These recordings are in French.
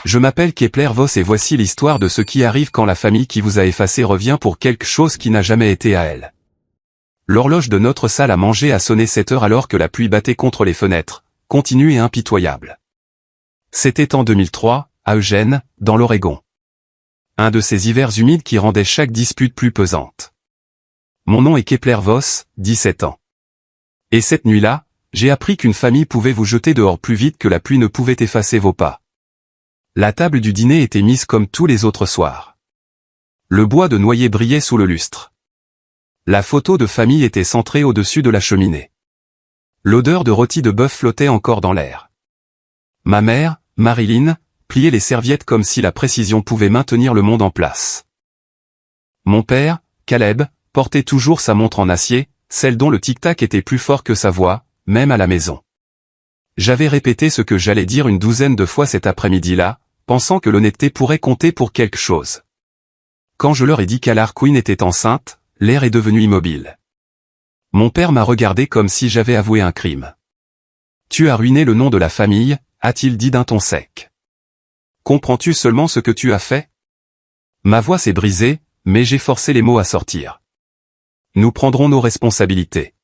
Je m'appelle Kepler Voss et voici l'histoire de ce qui arrive quand la famille qui vous a effacé revient pour quelque chose qui n'a jamais été à elle. L'horloge de notre salle à manger a sonné 7 heures alors que la pluie battait contre les fenêtres, continue et impitoyable. C'était en 2003, à Eugene, dans l'Oregon. Un de ces hivers humides qui rendaient chaque dispute plus pesante. Mon nom est Kepler Voss, 17 ans. Et cette nuit-là, j'ai appris qu'une famille pouvait vous jeter dehors plus vite que la pluie ne pouvait effacer vos pas. La table du dîner était mise comme tous les autres soirs. Le bois de noyer brillait sous le lustre. La photo de famille était centrée au-dessus de la cheminée. L'odeur de rôti de bœuf flottait encore dans l'air. Ma mère, Marilyn, pliait les serviettes comme si la précision pouvait maintenir le monde en place. Mon père, Caleb, portait toujours sa montre en acier, celle dont le tic-tac était plus fort que sa voix, même à la maison. J'avais répété ce que j'allais dire une douzaine de fois cet après-midi-là, pensant que l'honnêteté pourrait compter pour quelque chose. Quand je leur ai dit qu'Alar Queen était enceinte, l'air est devenu immobile. Mon père m'a regardé comme si j'avais avoué un crime. « Tu as ruiné le nom de la famille », a-t-il dit d'un ton sec. « Comprends-tu seulement ce que tu as fait ?» Ma voix s'est brisée, mais j'ai forcé les mots à sortir. « Nous prendrons nos responsabilités.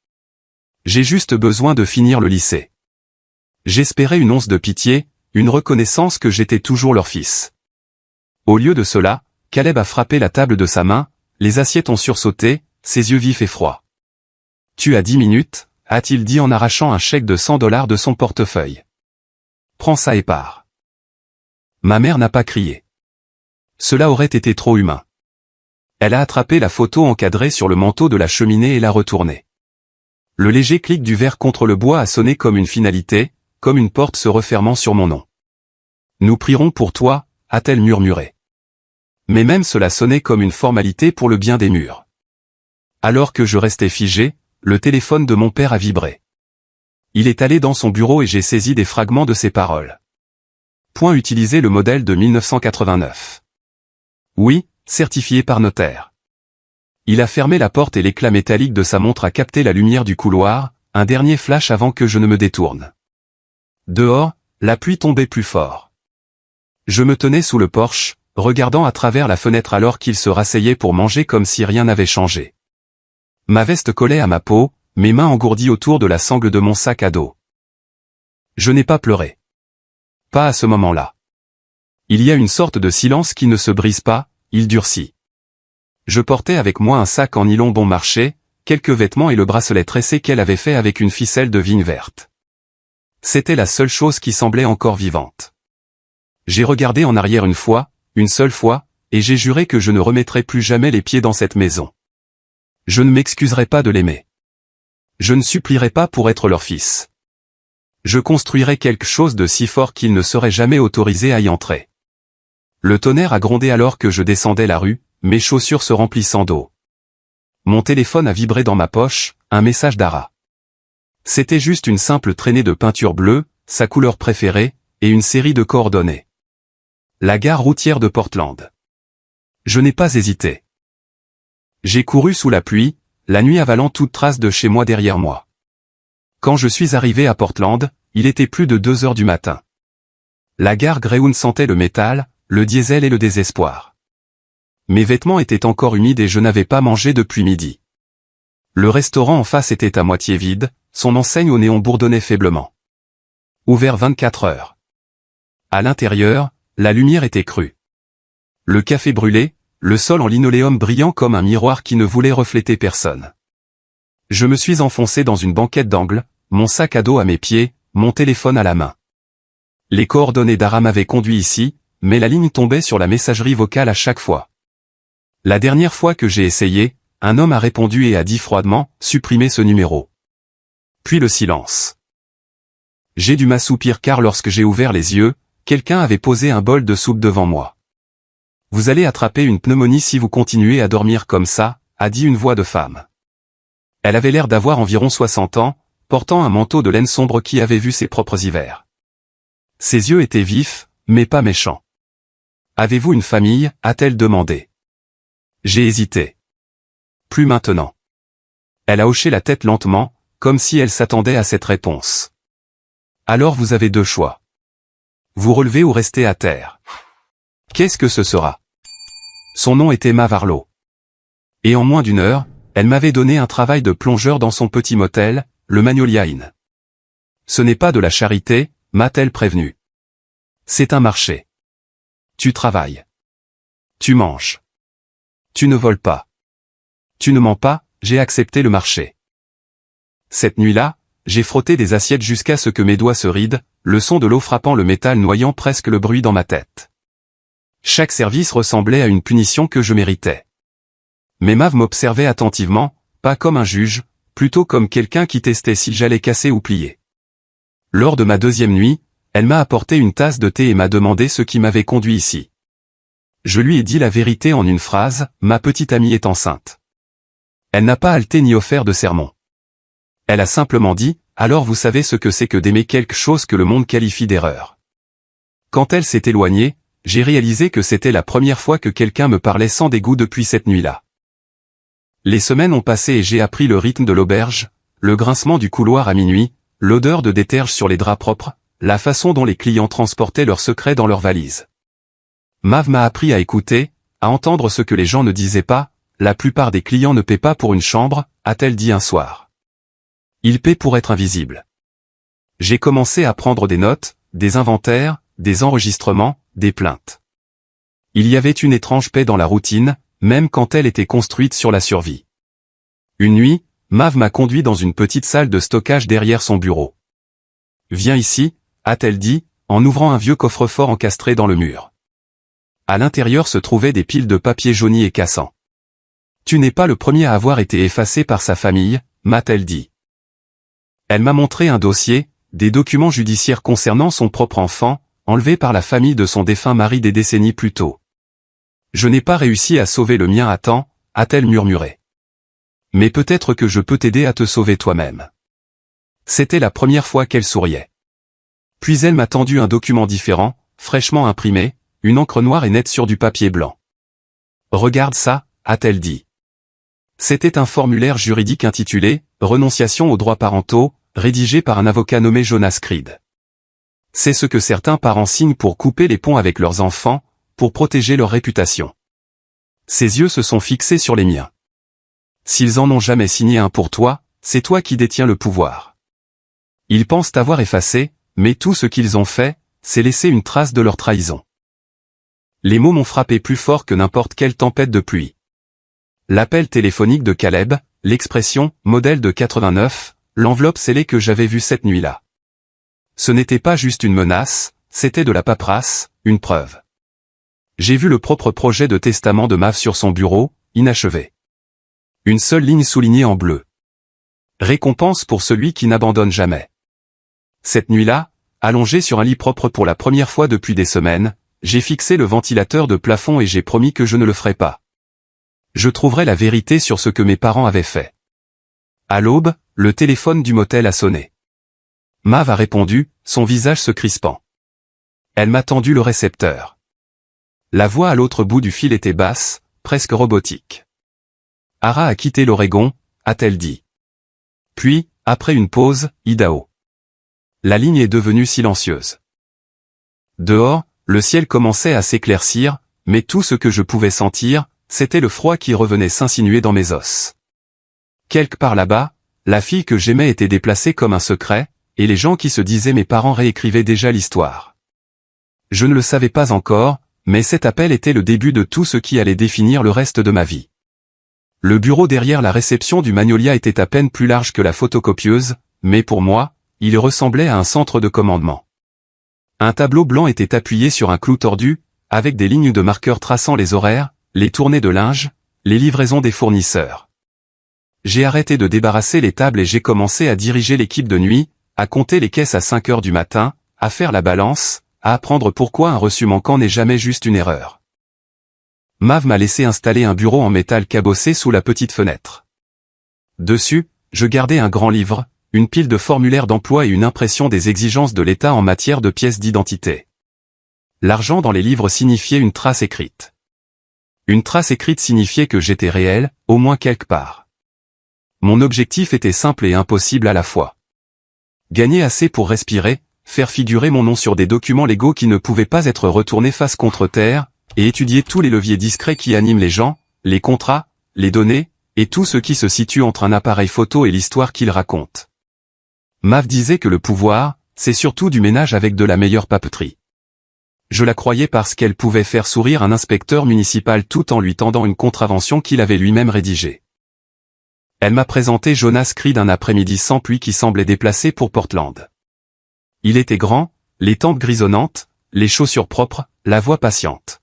J'ai juste besoin de finir le lycée. » J'espérais une once de pitié, une reconnaissance que j'étais toujours leur fils. Au lieu de cela, Caleb a frappé la table de sa main, les assiettes ont sursauté, ses yeux vifs et froids. « Tu as 10 minutes, a-t-il dit en arrachant un chèque de $100 de son portefeuille. « Prends ça et pars. » Ma mère n'a pas crié. Cela aurait été trop humain. Elle a attrapé la photo encadrée sur le manteau de la cheminée et l'a retournée. Le léger clic du verre contre le bois a sonné comme une finalité, comme une porte se refermant sur mon nom. « Nous prierons pour toi », a-t-elle murmuré. Mais même cela sonnait comme une formalité pour le bien des murs. Alors que je restais figé, le téléphone de mon père a vibré. Il est allé dans son bureau et j'ai saisi des fragments de ses paroles. Point utiliser le modèle de 1989. Oui, certifié par notaire. Il a fermé la porte et l'éclat métallique de sa montre a capté la lumière du couloir, un dernier flash avant que je ne me détourne. Dehors, la pluie tombait plus fort. Je me tenais sous le porche, regardant à travers la fenêtre alors qu'il se rasseyait pour manger comme si rien n'avait changé. Ma veste collait à ma peau, mes mains engourdies autour de la sangle de mon sac à dos. Je n'ai pas pleuré. Pas à ce moment-là. Il y a une sorte de silence qui ne se brise pas, il durcit. Je portais avec moi un sac en nylon bon marché, quelques vêtements et le bracelet tressé qu'elle avait fait avec une ficelle de vigne verte. C'était la seule chose qui semblait encore vivante. J'ai regardé en arrière une seule fois, et j'ai juré que je ne remettrais plus jamais les pieds dans cette maison. Je ne m'excuserai pas de l'aimer. Je ne supplierai pas pour être leur fils. Je construirai quelque chose de si fort qu'il ne serait jamais autorisé à y entrer. Le tonnerre a grondé alors que je descendais la rue, mes chaussures se remplissant d'eau. Mon téléphone a vibré dans ma poche, un message d'Ara. C'était juste une simple traînée de peinture bleue, sa couleur préférée, et une série de coordonnées. La gare routière de Portland. Je n'ai pas hésité. J'ai couru sous la pluie, la nuit avalant toute trace de chez moi derrière moi. Quand je suis arrivé à Portland, il était plus de 2 heures du matin. La gare Greyhound sentait le métal, le diesel et le désespoir. Mes vêtements étaient encore humides et je n'avais pas mangé depuis midi. Le restaurant en face était à moitié vide, son enseigne au néon bourdonnait faiblement. Ouvert 24 heures. À l'intérieur, la lumière était crue. Le café brûlé, le sol en linoléum brillant comme un miroir qui ne voulait refléter personne. Je me suis enfoncé dans une banquette d'angle, mon sac à dos à mes pieds, mon téléphone à la main. Les coordonnées d'Ara m'avaient conduit ici, mais la ligne tombait sur la messagerie vocale à chaque fois. La dernière fois que j'ai essayé, un homme a répondu et a dit froidement « Supprimez ce numéro ». Puis le silence. J'ai dû m'assoupir car lorsque j'ai ouvert les yeux, quelqu'un avait posé un bol de soupe devant moi. « Vous allez attraper une pneumonie si vous continuez à dormir comme ça », a dit une voix de femme. Elle avait l'air d'avoir environ 60 ans, portant un manteau de laine sombre qui avait vu ses propres hivers. Ses yeux étaient vifs, mais pas méchants. « Avez-vous une famille ?» a-t-elle demandé. J'ai hésité. Plus maintenant. Elle a hoché la tête lentement, comme si elle s'attendait à cette réponse. Alors vous avez 2 choix. Vous relevez ou restez à terre. Qu'est-ce que ce sera? Son nom était Mav Arlo. Et en moins d'une heure, elle m'avait donné un travail de plongeur dans son petit motel, le Magnolia Inn. Ce n'est pas de la charité, m'a-t-elle prévenu. C'est un marché. Tu travailles. Tu manges. Tu ne voles pas. Tu ne mens pas, j'ai accepté le marché. Cette nuit-là, j'ai frotté des assiettes jusqu'à ce que mes doigts se rident, le son de l'eau frappant le métal noyant presque le bruit dans ma tête. Chaque service ressemblait à une punition que je méritais. Mais Mav m'observait attentivement, pas comme un juge, plutôt comme quelqu'un qui testait si j'allais casser ou plier. Lors de ma deuxième nuit, elle m'a apporté une tasse de thé et m'a demandé ce qui m'avait conduit ici. Je lui ai dit la vérité en une phrase, ma petite amie est enceinte. Elle n'a pas halté ni offert de sermon. Elle a simplement dit, alors vous savez ce que c'est que d'aimer quelque chose que le monde qualifie d'erreur. Quand elle s'est éloignée, j'ai réalisé que c'était la première fois que quelqu'un me parlait sans dégoût depuis cette nuit-là. Les semaines ont passé et j'ai appris le rythme de l'auberge, le grincement du couloir à minuit, l'odeur de déterge sur les draps propres, la façon dont les clients transportaient leurs secrets dans leurs valises. Mav m'a appris à écouter, à entendre ce que les gens ne disaient pas, la plupart des clients ne paient pas pour une chambre, a-t-elle dit un soir. Ils paient pour être invisibles. J'ai commencé à prendre des notes, des inventaires, des enregistrements, des plaintes. Il y avait une étrange paix dans la routine, même quand elle était construite sur la survie. Une nuit, Mav m'a conduit dans une petite salle de stockage derrière son bureau. « Viens ici », a-t-elle dit, en ouvrant un vieux coffre-fort encastré dans le mur. À l'intérieur se trouvaient des piles de papier jaunis et cassants. « Tu n'es pas le premier à avoir été effacé par sa famille », m'a-t-elle dit. Elle m'a montré un dossier, des documents judiciaires concernant son propre enfant, enlevé par la famille de son défunt mari des décennies plus tôt. « Je n'ai pas réussi à sauver le mien à temps », a-t-elle murmuré. « Mais peut-être que je peux t'aider à te sauver toi-même. » C'était la première fois qu'elle souriait. Puis elle m'a tendu un document différent, fraîchement imprimé, une encre noire et nette sur du papier blanc. « Regarde ça », a-t-elle dit. C'était un formulaire juridique intitulé « Renonciation aux droits parentaux », rédigé par un avocat nommé Jonas Creed. C'est ce que certains parents signent pour couper les ponts avec leurs enfants, pour protéger leur réputation. Ses yeux se sont fixés sur les miens. S'ils en ont jamais signé un pour toi, c'est toi qui détiens le pouvoir. Ils pensent t'avoir effacé, mais tout ce qu'ils ont fait, c'est laisser une trace de leur trahison. Les mots m'ont frappé plus fort que n'importe quelle tempête de pluie. L'appel téléphonique de Caleb, l'expression « modèle de 89 », l'enveloppe scellée que j'avais vue cette nuit-là. Ce n'était pas juste une menace, c'était de la paperasse, une preuve. J'ai vu le propre projet de testament de Mav sur son bureau, inachevé. Une seule ligne soulignée en bleu. Récompense pour celui qui n'abandonne jamais. Cette nuit-là, allongé sur un lit propre pour la première fois depuis des semaines, j'ai fixé le ventilateur de plafond et j'ai promis que je ne le ferai pas. Je trouverai la vérité sur ce que mes parents avaient fait. À l'aube, le téléphone du motel a sonné. Mav a répondu, son visage se crispant. Elle m'a tendu le récepteur. La voix à l'autre bout du fil était basse, presque robotique. « Ara a quitté l'Oregon », a-t-elle dit. Puis, après une pause, Idaho. La ligne est devenue silencieuse. Dehors, le ciel commençait à s'éclaircir, mais tout ce que je pouvais sentir, c'était le froid qui revenait s'insinuer dans mes os. Quelque part là-bas, la fille que j'aimais était déplacée comme un secret, et les gens qui se disaient mes parents réécrivaient déjà l'histoire. Je ne le savais pas encore, mais cet appel était le début de tout ce qui allait définir le reste de ma vie. Le bureau derrière la réception du Magnolia était à peine plus large que la photocopieuse, mais pour moi, il ressemblait à un centre de commandement. Un tableau blanc était appuyé sur un clou tordu, avec des lignes de marqueurs traçant les horaires, les tournées de linge, les livraisons des fournisseurs. J'ai arrêté de débarrasser les tables et j'ai commencé à diriger l'équipe de nuit, à compter les caisses à 5 heures du matin, à faire la balance, à apprendre pourquoi un reçu manquant n'est jamais juste une erreur. Mav m'a laissé installer un bureau en métal cabossé sous la petite fenêtre. Dessus, je gardais un grand livre, une pile de formulaires d'emploi et une impression des exigences de l'État en matière de pièces d'identité. L'argent dans les livres signifiait une trace écrite. Une trace écrite signifiait que j'étais réel, au moins quelque part. Mon objectif était simple et impossible à la fois. Gagner assez pour respirer, faire figurer mon nom sur des documents légaux qui ne pouvaient pas être retournés face contre terre, et étudier tous les leviers discrets qui animent les gens, les contrats, les données, et tout ce qui se situe entre un appareil photo et l'histoire qu'il raconte. Mav disait que le pouvoir, c'est surtout du ménage avec de la meilleure papeterie. Je la croyais parce qu'elle pouvait faire sourire un inspecteur municipal tout en lui tendant une contravention qu'il avait lui-même rédigée. Elle m'a présenté Jonas Creed un après-midi sans pluie qui semblait déplacé pour Portland. Il était grand, les tempes grisonnantes, les chaussures propres, la voix patiente.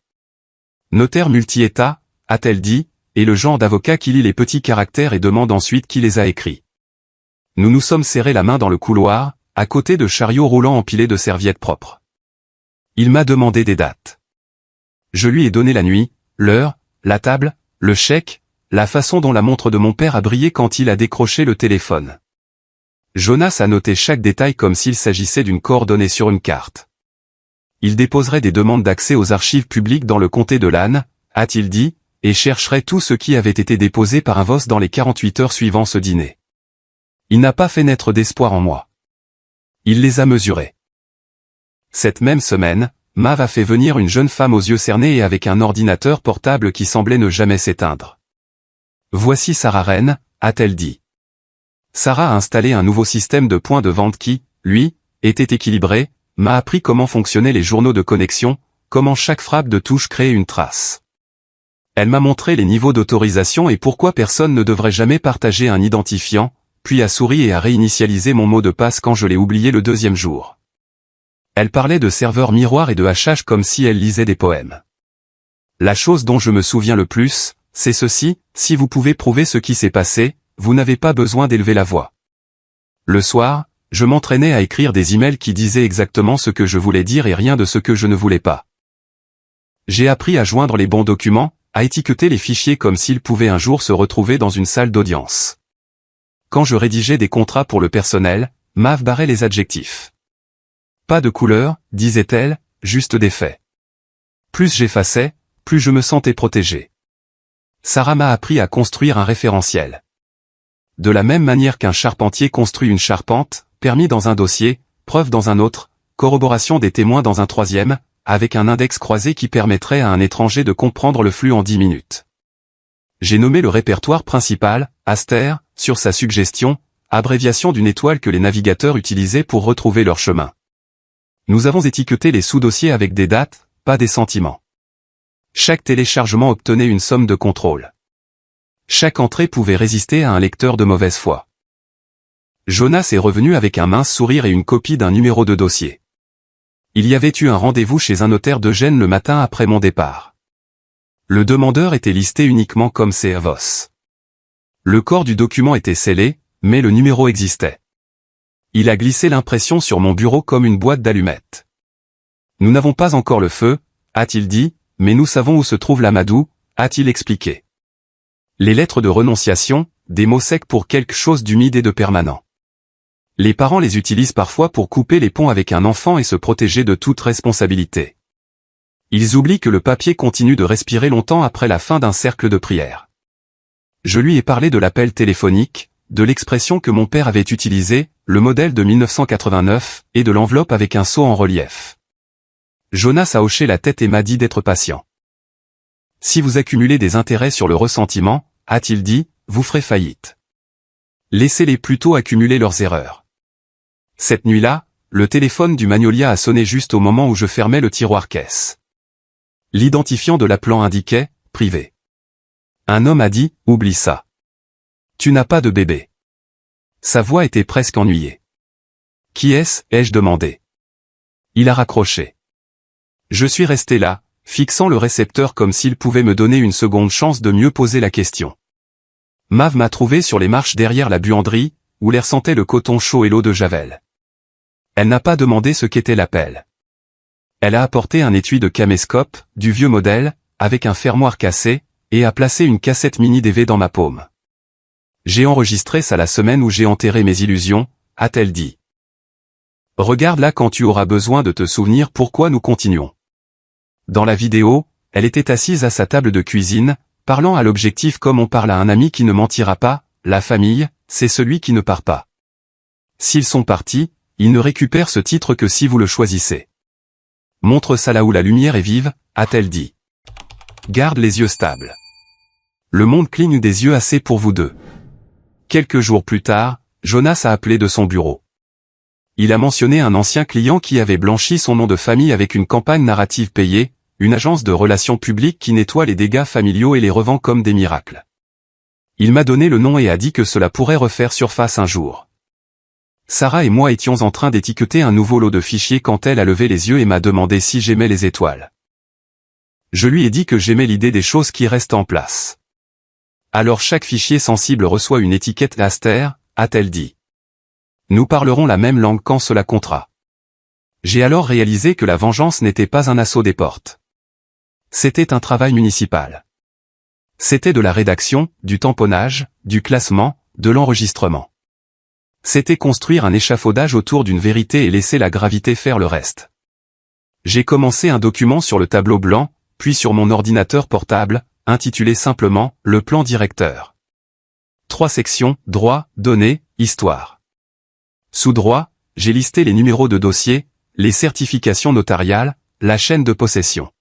Notaire multi-État, a-t-elle dit, et le genre d'avocat qui lit les petits caractères et demande ensuite qui les a écrits. Nous nous sommes serrés la main dans le couloir, à côté de chariots roulants empilés de serviettes propres. Il m'a demandé des dates. Je lui ai donné la nuit, l'heure, la table, le chèque, la façon dont la montre de mon père a brillé quand il a décroché le téléphone. Jonas a noté chaque détail comme s'il s'agissait d'une coordonnée sur une carte. Il déposerait des demandes d'accès aux archives publiques dans le comté de Lannes, a-t-il dit, et chercherait tout ce qui avait été déposé par un Voss dans les 48 heures suivant ce dîner. Il n'a pas fait naître d'espoir en moi. Il les a mesurés. Cette même semaine, Mav a fait venir une jeune femme aux yeux cernés et avec un ordinateur portable qui semblait ne jamais s'éteindre. Voici Sarah Wren, a-t-elle dit. Sarah a installé un nouveau système de points de vente qui, lui, était équilibré, m'a appris comment fonctionnaient les journaux de connexion, comment chaque frappe de touche créait une trace. Elle m'a montré les niveaux d'autorisation et pourquoi personne ne devrait jamais partager un identifiant, puis a souri et a réinitialisé mon mot de passe quand je l'ai oublié le deuxième jour. Elle parlait de serveurs miroirs et de hachage comme si elle lisait des poèmes. La chose dont je me souviens le plus, c'est ceci, si vous pouvez prouver ce qui s'est passé, vous n'avez pas besoin d'élever la voix. Le soir, je m'entraînais à écrire des emails qui disaient exactement ce que je voulais dire et rien de ce que je ne voulais pas. J'ai appris à joindre les bons documents, à étiqueter les fichiers comme s'ils pouvaient un jour se retrouver dans une salle d'audience. Quand je rédigeais des contrats pour le personnel, Mav barrait les adjectifs. Pas de couleur, disait-elle, juste des faits. Plus j'effaçais, plus je me sentais protégé. Sarah m'a appris à construire un référentiel. De la même manière qu'un charpentier construit une charpente, permis dans un dossier, preuve dans un autre, corroboration des témoins dans un troisième, avec un index croisé qui permettrait à un étranger de comprendre le flux en 10 minutes. J'ai nommé le répertoire principal, Aster, sur sa suggestion, abréviation d'une étoile que les navigateurs utilisaient pour retrouver leur chemin. Nous avons étiqueté les sous-dossiers avec des dates, pas des sentiments. Chaque téléchargement obtenait une somme de contrôle. Chaque entrée pouvait résister à un lecteur de mauvaise foi. Jonas est revenu avec un mince sourire et une copie d'un numéro de dossier. Il y avait eu un rendez-vous chez un notaire d'Eugène le matin après mon départ. Le demandeur était listé uniquement comme Voss. Le corps du document était scellé, mais le numéro existait. Il a glissé l'impression sur mon bureau comme une boîte d'allumettes. Nous n'avons pas encore le feu, a-t-il dit, mais nous savons où se trouve l'amadou, a-t-il expliqué. Les lettres de renonciation, des mots secs pour quelque chose d'humide et de permanent. Les parents les utilisent parfois pour couper les ponts avec un enfant et se protéger de toute responsabilité. Ils oublient que le papier continue de respirer longtemps après la fin d'un cercle de prière. Je lui ai parlé de l'appel téléphonique, de l'expression que mon père avait utilisée, le modèle de 1989, et de l'enveloppe avec un sceau en relief. Jonas a hoché la tête et m'a dit d'être patient. Si vous accumulez des intérêts sur le ressentiment, a-t-il dit, vous ferez faillite. Laissez-les plutôt accumuler leurs erreurs. Cette nuit-là, le téléphone du Magnolia a sonné juste au moment où je fermais le tiroir caisse. L'identifiant de l'appelant indiquait, privé. Un homme a dit, oublie ça. Tu n'as pas de bébé. Sa voix était presque ennuyée. Qui est-ce, ai-je demandé. Il a raccroché. Je suis resté là, fixant le récepteur comme s'il pouvait me donner une seconde chance de mieux poser la question. Mav m'a trouvé sur les marches derrière la buanderie, où l'air sentait le coton chaud et l'eau de javel. Elle n'a pas demandé ce qu'était l'appel. Elle a apporté un étui de caméscope, du vieux modèle, avec un fermoir cassé, et a placé une cassette mini DV dans ma paume. J'ai enregistré ça la semaine où j'ai enterré mes illusions, a-t-elle dit. Regarde là quand tu auras besoin de te souvenir pourquoi nous continuons. Dans la vidéo, elle était assise à sa table de cuisine, parlant à l'objectif comme on parle à un ami qui ne mentira pas, la famille, c'est celui qui ne part pas. S'ils sont partis, il ne récupère ce titre que si vous le choisissez. Montre ça là où la lumière est vive, a-t-elle dit. Garde les yeux stables. Le monde cligne des yeux assez pour vous deux. Quelques jours plus tard, Jonas a appelé de son bureau. Il a mentionné un ancien client qui avait blanchi son nom de famille avec une campagne narrative payée, une agence de relations publiques qui nettoie les dégâts familiaux et les revend comme des miracles. Il m'a donné le nom et a dit que cela pourrait refaire surface un jour. Sarah et moi étions en train d'étiqueter un nouveau lot de fichiers quand elle a levé les yeux et m'a demandé si j'aimais les étoiles. Je lui ai dit que j'aimais l'idée des choses qui restent en place. Alors chaque fichier sensible reçoit une étiquette Aster, a-t-elle dit. Nous parlerons la même langue quand cela comptera. J'ai alors réalisé que la vengeance n'était pas un assaut des portes. C'était un travail municipal. C'était de la rédaction, du tamponnage, du classement, de l'enregistrement. C'était construire un échafaudage autour d'une vérité et laisser la gravité faire le reste. J'ai commencé un document sur le tableau blanc, puis sur mon ordinateur portable, intitulé simplement « Le plan directeur ». 3 sections, droit, données, histoire. Sous droit, j'ai listé les numéros de dossier, les certifications notariales, la chaîne de possession.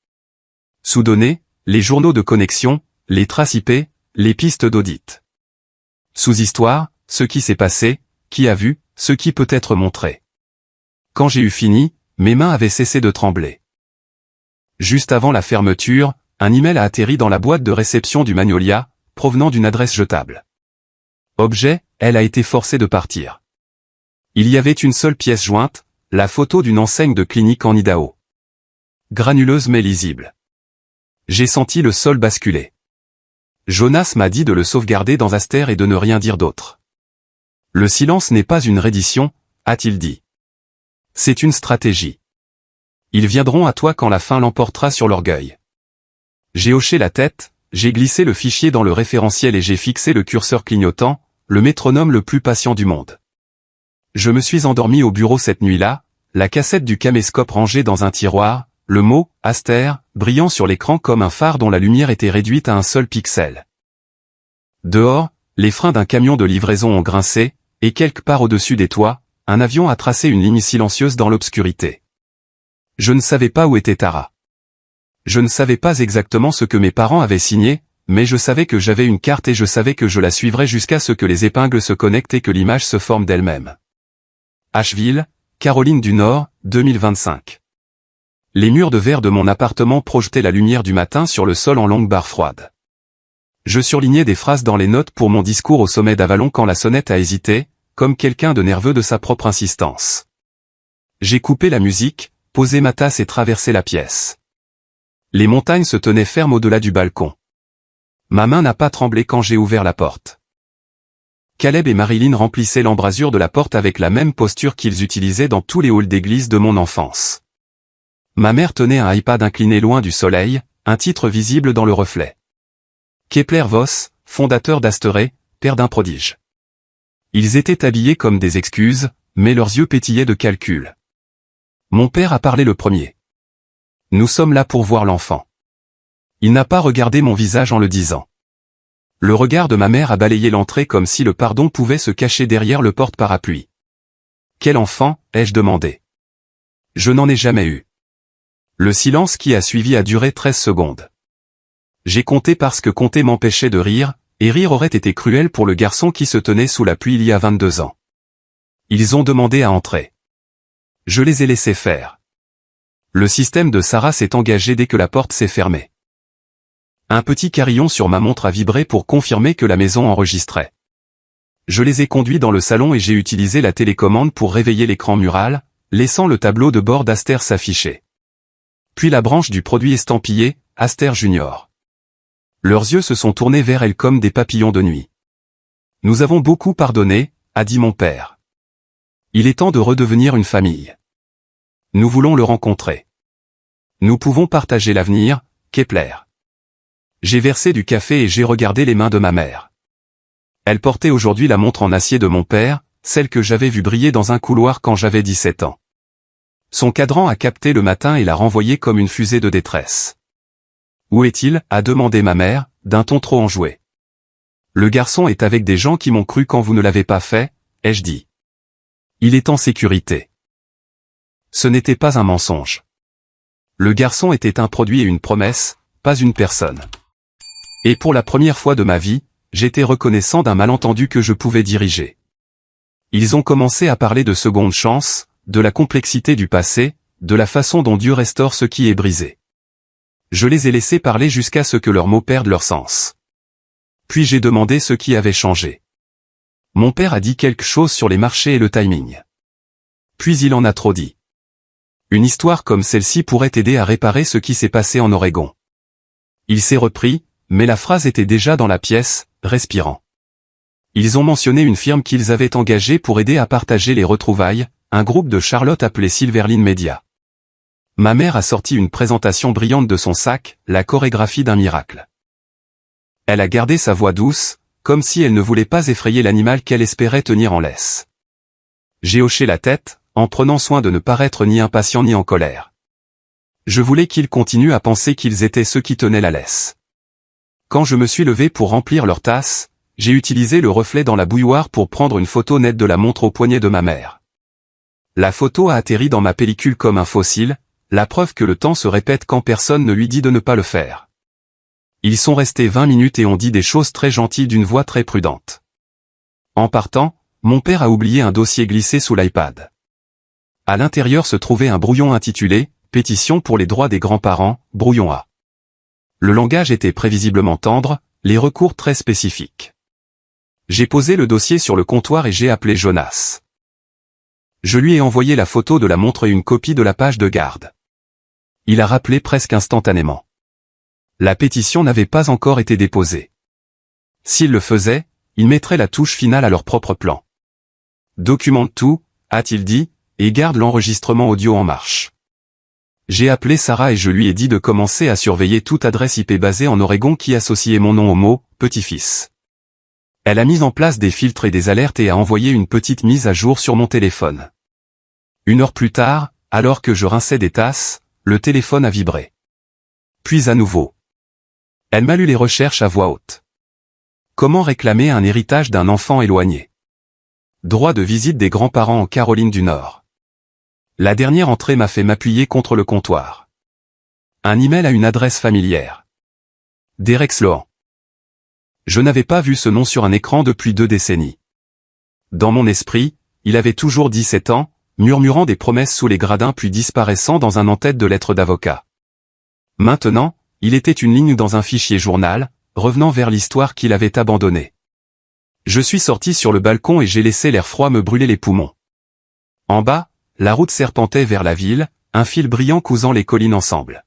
Sous données, les journaux de connexion, les traces IP, les pistes d'audit. Sous histoire, ce qui s'est passé, qui a vu, ce qui peut être montré. Quand j'ai eu fini, mes mains avaient cessé de trembler. Juste avant la fermeture, un email a atterri dans la boîte de réception du Magnolia, provenant d'une adresse jetable. Objet, elle a été forcée de partir. Il y avait une seule pièce jointe, la photo d'une enseigne de clinique en Idaho. Granuleuse mais lisible. J'ai senti le sol basculer. Jonas m'a dit de le sauvegarder dans Aster et de ne rien dire d'autre. Le silence n'est pas une reddition, a-t-il dit. C'est une stratégie. Ils viendront à toi quand la faim l'emportera sur l'orgueil. J'ai hoché la tête, j'ai glissé le fichier dans le référentiel et j'ai fixé le curseur clignotant, le métronome le plus patient du monde. Je me suis endormi au bureau cette nuit-là, la cassette du caméscope rangée dans un tiroir, le mot « Aster » brillant sur l'écran comme un phare dont la lumière était réduite à un seul pixel. Dehors, les freins d'un camion de livraison ont grincé, et quelque part au-dessus des toits, un avion a tracé une ligne silencieuse dans l'obscurité. Je ne savais pas où était Tara. Je ne savais pas exactement ce que mes parents avaient signé, mais je savais que j'avais une carte et je savais que je la suivrais jusqu'à ce que les épingles se connectent et que l'image se forme d'elle-même. Asheville, Caroline du Nord, 2025. Les murs de verre de mon appartement projetaient la lumière du matin sur le sol en longues barres froides. Je surlignais des phrases dans les notes pour mon discours au sommet d'Avalon quand la sonnette a hésité, comme quelqu'un de nerveux de sa propre insistance. J'ai coupé la musique, posé ma tasse et traversé la pièce. Les montagnes se tenaient fermes au-delà du balcon. Ma main n'a pas tremblé quand j'ai ouvert la porte. Caleb et Marilyn remplissaient l'embrasure de la porte avec la même posture qu'ils utilisaient dans tous les halls d'église de mon enfance. Ma mère tenait un iPad incliné loin du soleil, un titre visible dans le reflet. Kepler Voss, fondateur d'Asteré, père d'un prodige. Ils étaient habillés comme des excuses, mais leurs yeux pétillaient de calcul. Mon père a parlé le premier. Nous sommes là pour voir l'enfant. Il n'a pas regardé mon visage en le disant. Le regard de ma mère a balayé l'entrée comme si le pardon pouvait se cacher derrière le porte-parapluie. Quel enfant, ai-je demandé. Je n'en ai jamais eu. Le silence qui a suivi a duré 13 secondes. J'ai compté parce que compter m'empêchait de rire, et rire aurait été cruel pour le garçon qui se tenait sous la pluie il y a 22 ans. Ils ont demandé à entrer. Je les ai laissés faire. Le système de Sarah s'est engagé dès que la porte s'est fermée. Un petit carillon sur ma montre a vibré pour confirmer que la maison enregistrait. Je les ai conduits dans le salon et j'ai utilisé la télécommande pour réveiller l'écran mural, laissant le tableau de bord d'Aster s'afficher. Puis la branche du produit estampillé, Aster Junior. Leurs yeux se sont tournés vers elle comme des papillons de nuit. Nous avons beaucoup pardonné, a dit mon père. Il est temps de redevenir une famille. Nous voulons le rencontrer. Nous pouvons partager l'avenir, Kepler. J'ai versé du café et j'ai regardé les mains de ma mère. Elle portait aujourd'hui la montre en acier de mon père, celle que j'avais vue briller dans un couloir quand j'avais 17 ans. Son cadran a capté le matin et l'a renvoyé comme une fusée de détresse. Où est-il, a demandé ma mère, d'un ton trop enjoué. Le garçon est avec des gens qui m'ont cru quand vous ne l'avez pas fait, ai-je dit. Il est en sécurité. Ce n'était pas un mensonge. Le garçon était un produit et une promesse, pas une personne. Et pour la première fois de ma vie, j'étais reconnaissant d'un malentendu que je pouvais diriger. Ils ont commencé à parler de seconde chance, de la complexité du passé, de la façon dont Dieu restaure ce qui est brisé. Je les ai laissés parler jusqu'à ce que leurs mots perdent leur sens. Puis j'ai demandé ce qui avait changé. Mon père a dit quelque chose sur les marchés et le timing. Puis il en a trop dit. Une histoire comme celle-ci pourrait aider à réparer ce qui s'est passé en Oregon. Il s'est repris, mais la phrase était déjà dans la pièce, respirant. Ils ont mentionné une firme qu'ils avaient engagée pour aider à partager les retrouvailles, un groupe de Charlotte appelé Silverline Media. Ma mère a sorti une présentation brillante de son sac, la chorégraphie d'un miracle. Elle a gardé sa voix douce, comme si elle ne voulait pas effrayer l'animal qu'elle espérait tenir en laisse. J'ai hoché la tête, en prenant soin de ne paraître ni impatient ni en colère. Je voulais qu'ils continuent à penser qu'ils étaient ceux qui tenaient la laisse. Quand je me suis levé pour remplir leur tasse, j'ai utilisé le reflet dans la bouilloire pour prendre une photo nette de la montre au poignet de ma mère. La photo a atterri dans ma pellicule comme un fossile, la preuve que le temps se répète quand personne ne lui dit de ne pas le faire. Ils sont restés 20 minutes et ont dit des choses très gentilles d'une voix très prudente. En partant, mon père a oublié un dossier glissé sous l'iPad. À l'intérieur se trouvait un brouillon intitulé « Pétition pour les droits des grands-parents, brouillon A ». Le langage était prévisiblement tendre, les recours très spécifiques. J'ai posé le dossier sur le comptoir et j'ai appelé Jonas. Je lui ai envoyé la photo de la montre et une copie de la page de garde. Il a rappelé presque instantanément. La pétition n'avait pas encore été déposée. S'il le faisait, ils mettraient la touche finale à leur propre plan. Documente tout, a-t-il dit, et garde l'enregistrement audio en marche. J'ai appelé Sarah et je lui ai dit de commencer à surveiller toute adresse IP basée en Oregon qui associait mon nom au mot « petit-fils ». Elle a mis en place des filtres et des alertes et a envoyé une petite mise à jour sur mon téléphone. 1 heure plus tard, alors que je rinçais des tasses, le téléphone a vibré. Puis à nouveau. Elle m'a lu les recherches à voix haute. Comment réclamer un héritage d'un enfant éloigné? Droit de visite des grands-parents en Caroline du Nord. La dernière entrée m'a fait m'appuyer contre le comptoir. Un email à une adresse familière. Derek Sloan. Je n'avais pas vu ce nom sur un écran depuis 2 décennies. Dans mon esprit, il avait toujours 17 ans, murmurant des promesses sous les gradins puis disparaissant dans un en-tête de lettres d'avocat. Maintenant, il était une ligne dans un fichier journal, revenant vers l'histoire qu'il avait abandonnée. Je suis sorti sur le balcon et j'ai laissé l'air froid me brûler les poumons. En bas, la route serpentait vers la ville, un fil brillant cousant les collines ensemble.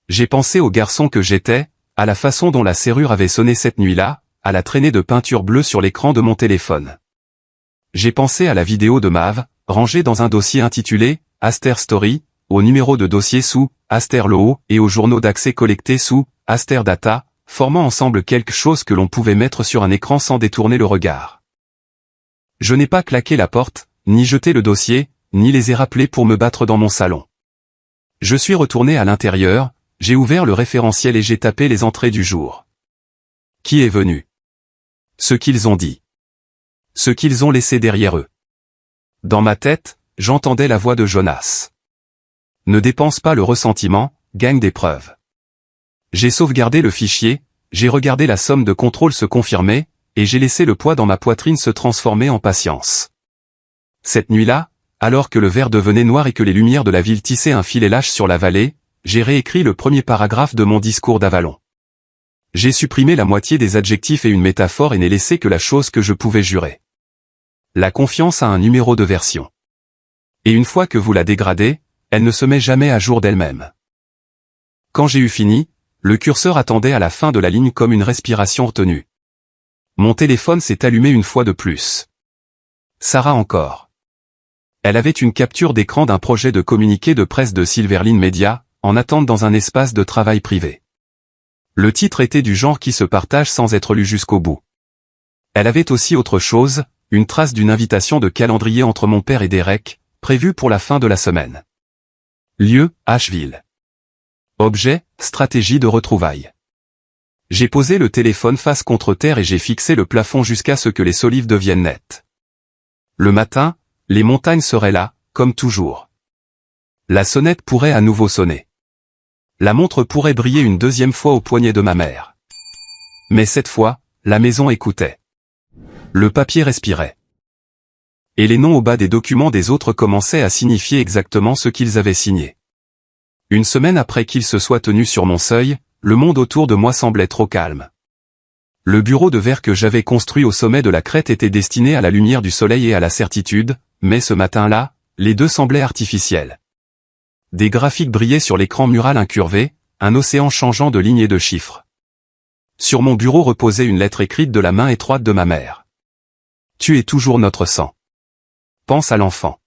J'ai pensé au garçon que j'étais, à la façon dont la serrure avait sonné cette nuit-là, à la traînée de peinture bleue sur l'écran de mon téléphone. J'ai pensé à la vidéo de Mav, rangée dans un dossier intitulé « Aster Story », au numéro de dossier sous « Aster Loho » et aux journaux d'accès collectés sous « Aster Data », formant ensemble quelque chose que l'on pouvait mettre sur un écran sans détourner le regard. Je n'ai pas claqué la porte, ni jeté le dossier, ni les ai rappelés pour me battre dans mon salon. Je suis retourné à l'intérieur, j'ai ouvert le référentiel et j'ai tapé les entrées du jour. Qui est venu? Ce qu'ils ont dit. Ce qu'ils ont laissé derrière eux. Dans ma tête, j'entendais la voix de Jonas. Ne dépense pas le ressentiment, gagne des preuves. J'ai sauvegardé le fichier, j'ai regardé la somme de contrôle se confirmer, et j'ai laissé le poids dans ma poitrine se transformer en patience. Cette nuit-là, alors que le verre devenait noir et que les lumières de la ville tissaient un filet lâche sur la vallée, j'ai réécrit le premier paragraphe de mon discours d'Avalon. J'ai supprimé la moitié des adjectifs et une métaphore et n'ai laissé que la chose que je pouvais jurer. La confiance a un numéro de version. Et une fois que vous la dégradez, elle ne se met jamais à jour d'elle-même. Quand j'ai eu fini, le curseur attendait à la fin de la ligne comme une respiration retenue. Mon téléphone s'est allumé une fois de plus. Sarah encore. Elle avait une capture d'écran d'un projet de communiqué de presse de Silverline Media, en attente dans un espace de travail privé. Le titre était du genre qui se partage sans être lu jusqu'au bout. Elle avait aussi autre chose, une trace d'une invitation de calendrier entre mon père et Derek, prévue pour la fin de la semaine. Lieu, Asheville. Objet, stratégie de retrouvailles. J'ai posé le téléphone face contre terre et j'ai fixé le plafond jusqu'à ce que les solives deviennent nettes. Le matin, les montagnes seraient là, comme toujours. La sonnette pourrait à nouveau sonner. La montre pourrait briller une deuxième fois au poignet de ma mère. Mais cette fois, la maison écoutait. Le papier respirait. Et les noms au bas des documents des autres commençaient à signifier exactement ce qu'ils avaient signé. Une semaine après qu'ils se soient tenus sur mon seuil, le monde autour de moi semblait trop calme. Le bureau de verre que j'avais construit au sommet de la crête était destiné à la lumière du soleil et à la certitude, mais ce matin-là, les deux semblaient artificiels. Des graphiques brillaient sur l'écran mural incurvé, un océan changeant de lignes et de chiffres. Sur mon bureau reposait une lettre écrite de la main étroite de ma mère. « Tu es toujours notre sang. Pense à l'enfant. »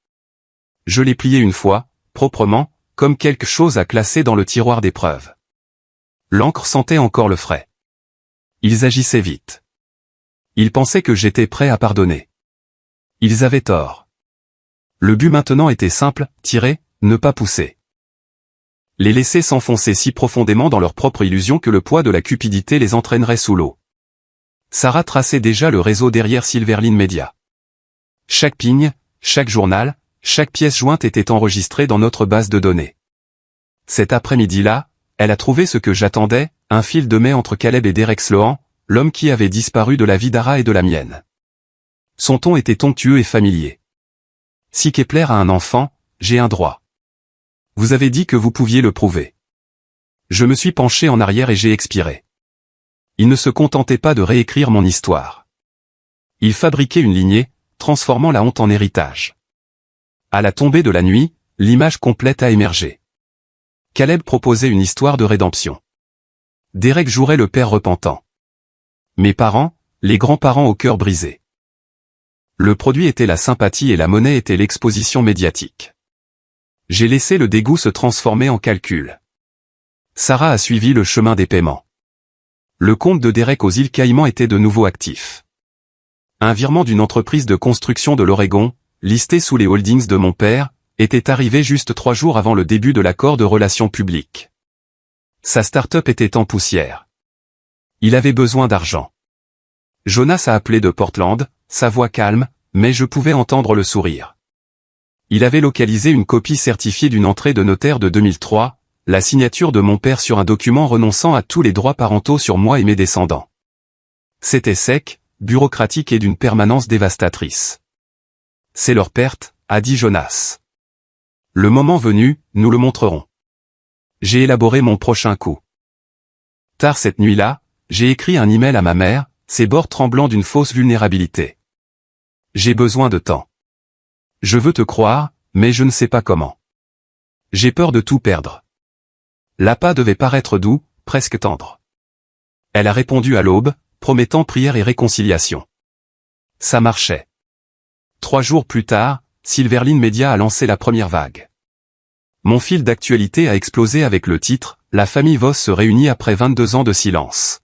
Je l'ai plié une fois, proprement, comme quelque chose à classer dans le tiroir d'épreuves. L'encre sentait encore le frais. Ils agissaient vite. Ils pensaient que j'étais prêt à pardonner. Ils avaient tort. Le but maintenant était simple, tirer, ne pas pousser. Les laisser s'enfoncer si profondément dans leur propre illusion que le poids de la cupidité les entraînerait sous l'eau. Sarah traçait déjà le réseau derrière Silverline Media. Chaque pigne, chaque journal, chaque pièce jointe était enregistrée dans notre base de données. Cet après-midi-là, elle a trouvé ce que j'attendais, un fil de mai entre Caleb et Derek Sloan, l'homme qui avait disparu de la vie d'Ara et de la mienne. Son ton était onctueux et familier. Si Kepler a un enfant, j'ai un droit. Vous avez dit que vous pouviez le prouver. Je me suis penché en arrière et j'ai expiré. Il ne se contentait pas de réécrire mon histoire. Il fabriquait une lignée, transformant la honte en héritage. À la tombée de la nuit, l'image complète a émergé. Caleb proposait une histoire de rédemption. Derek jouerait le père repentant. Mes parents, les grands-parents au cœur brisé. Le produit était la sympathie et la monnaie était l'exposition médiatique. J'ai laissé le dégoût se transformer en calcul. Sarah a suivi le chemin des paiements. Le compte de Derek aux îles Caïmans était de nouveau actif. Un virement d'une entreprise de construction de l'Oregon, listée sous les holdings de mon père, était arrivé juste 3 jours avant le début de l'accord de relations publiques. Sa start-up était en poussière. Il avait besoin d'argent. Jonas a appelé de Portland, sa voix calme, mais je pouvais entendre le sourire. Il avait localisé une copie certifiée d'une entrée de notaire de 2003, la signature de mon père sur un document renonçant à tous les droits parentaux sur moi et mes descendants. C'était sec, bureaucratique et d'une permanence dévastatrice. C'est leur perte, a dit Jonas. Le moment venu, nous le montrerons. J'ai élaboré mon prochain coup. Tard cette nuit-là, j'ai écrit un email à ma mère, ses bords tremblants d'une fausse vulnérabilité. J'ai besoin de temps. Je veux te croire, mais je ne sais pas comment. J'ai peur de tout perdre. L'appât devait paraître doux, presque tendre. Elle a répondu à l'aube, promettant prière et réconciliation. Ça marchait. 3 jours plus tard, Silverline Media a lancé la première vague. Mon fil d'actualité a explosé avec le titre « La famille Voss se réunit après 22 ans de silence ».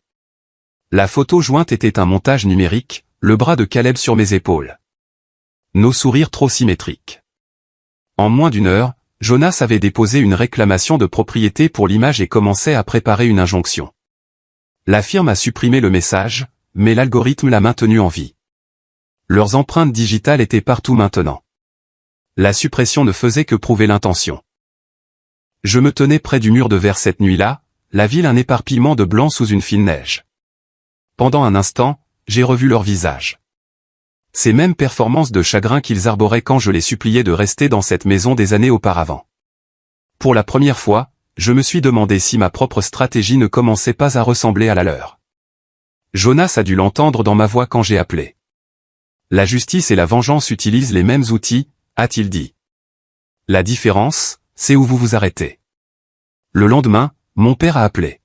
La photo jointe était un montage numérique, le bras de Caleb sur mes épaules. Nos sourires trop symétriques. En moins d'1 heure, Jonas avait déposé une réclamation de propriété pour l'image et commençait à préparer une injonction. La firme a supprimé le message, mais l'algorithme l'a maintenu en vie. Leurs empreintes digitales étaient partout maintenant. La suppression ne faisait que prouver l'intention. Je me tenais près du mur de verre cette nuit-là, la ville un éparpillement de blanc sous une fine neige. Pendant un instant, j'ai revu leur visage. Ces mêmes performances de chagrin qu'ils arboraient quand je les suppliais de rester dans cette maison des années auparavant. Pour la première fois, je me suis demandé si ma propre stratégie ne commençait pas à ressembler à la leur. Jonas a dû l'entendre dans ma voix quand j'ai appelé. La justice et la vengeance utilisent les mêmes outils, a-t-il dit. La différence, c'est où vous vous arrêtez. Le lendemain, mon père a appelé.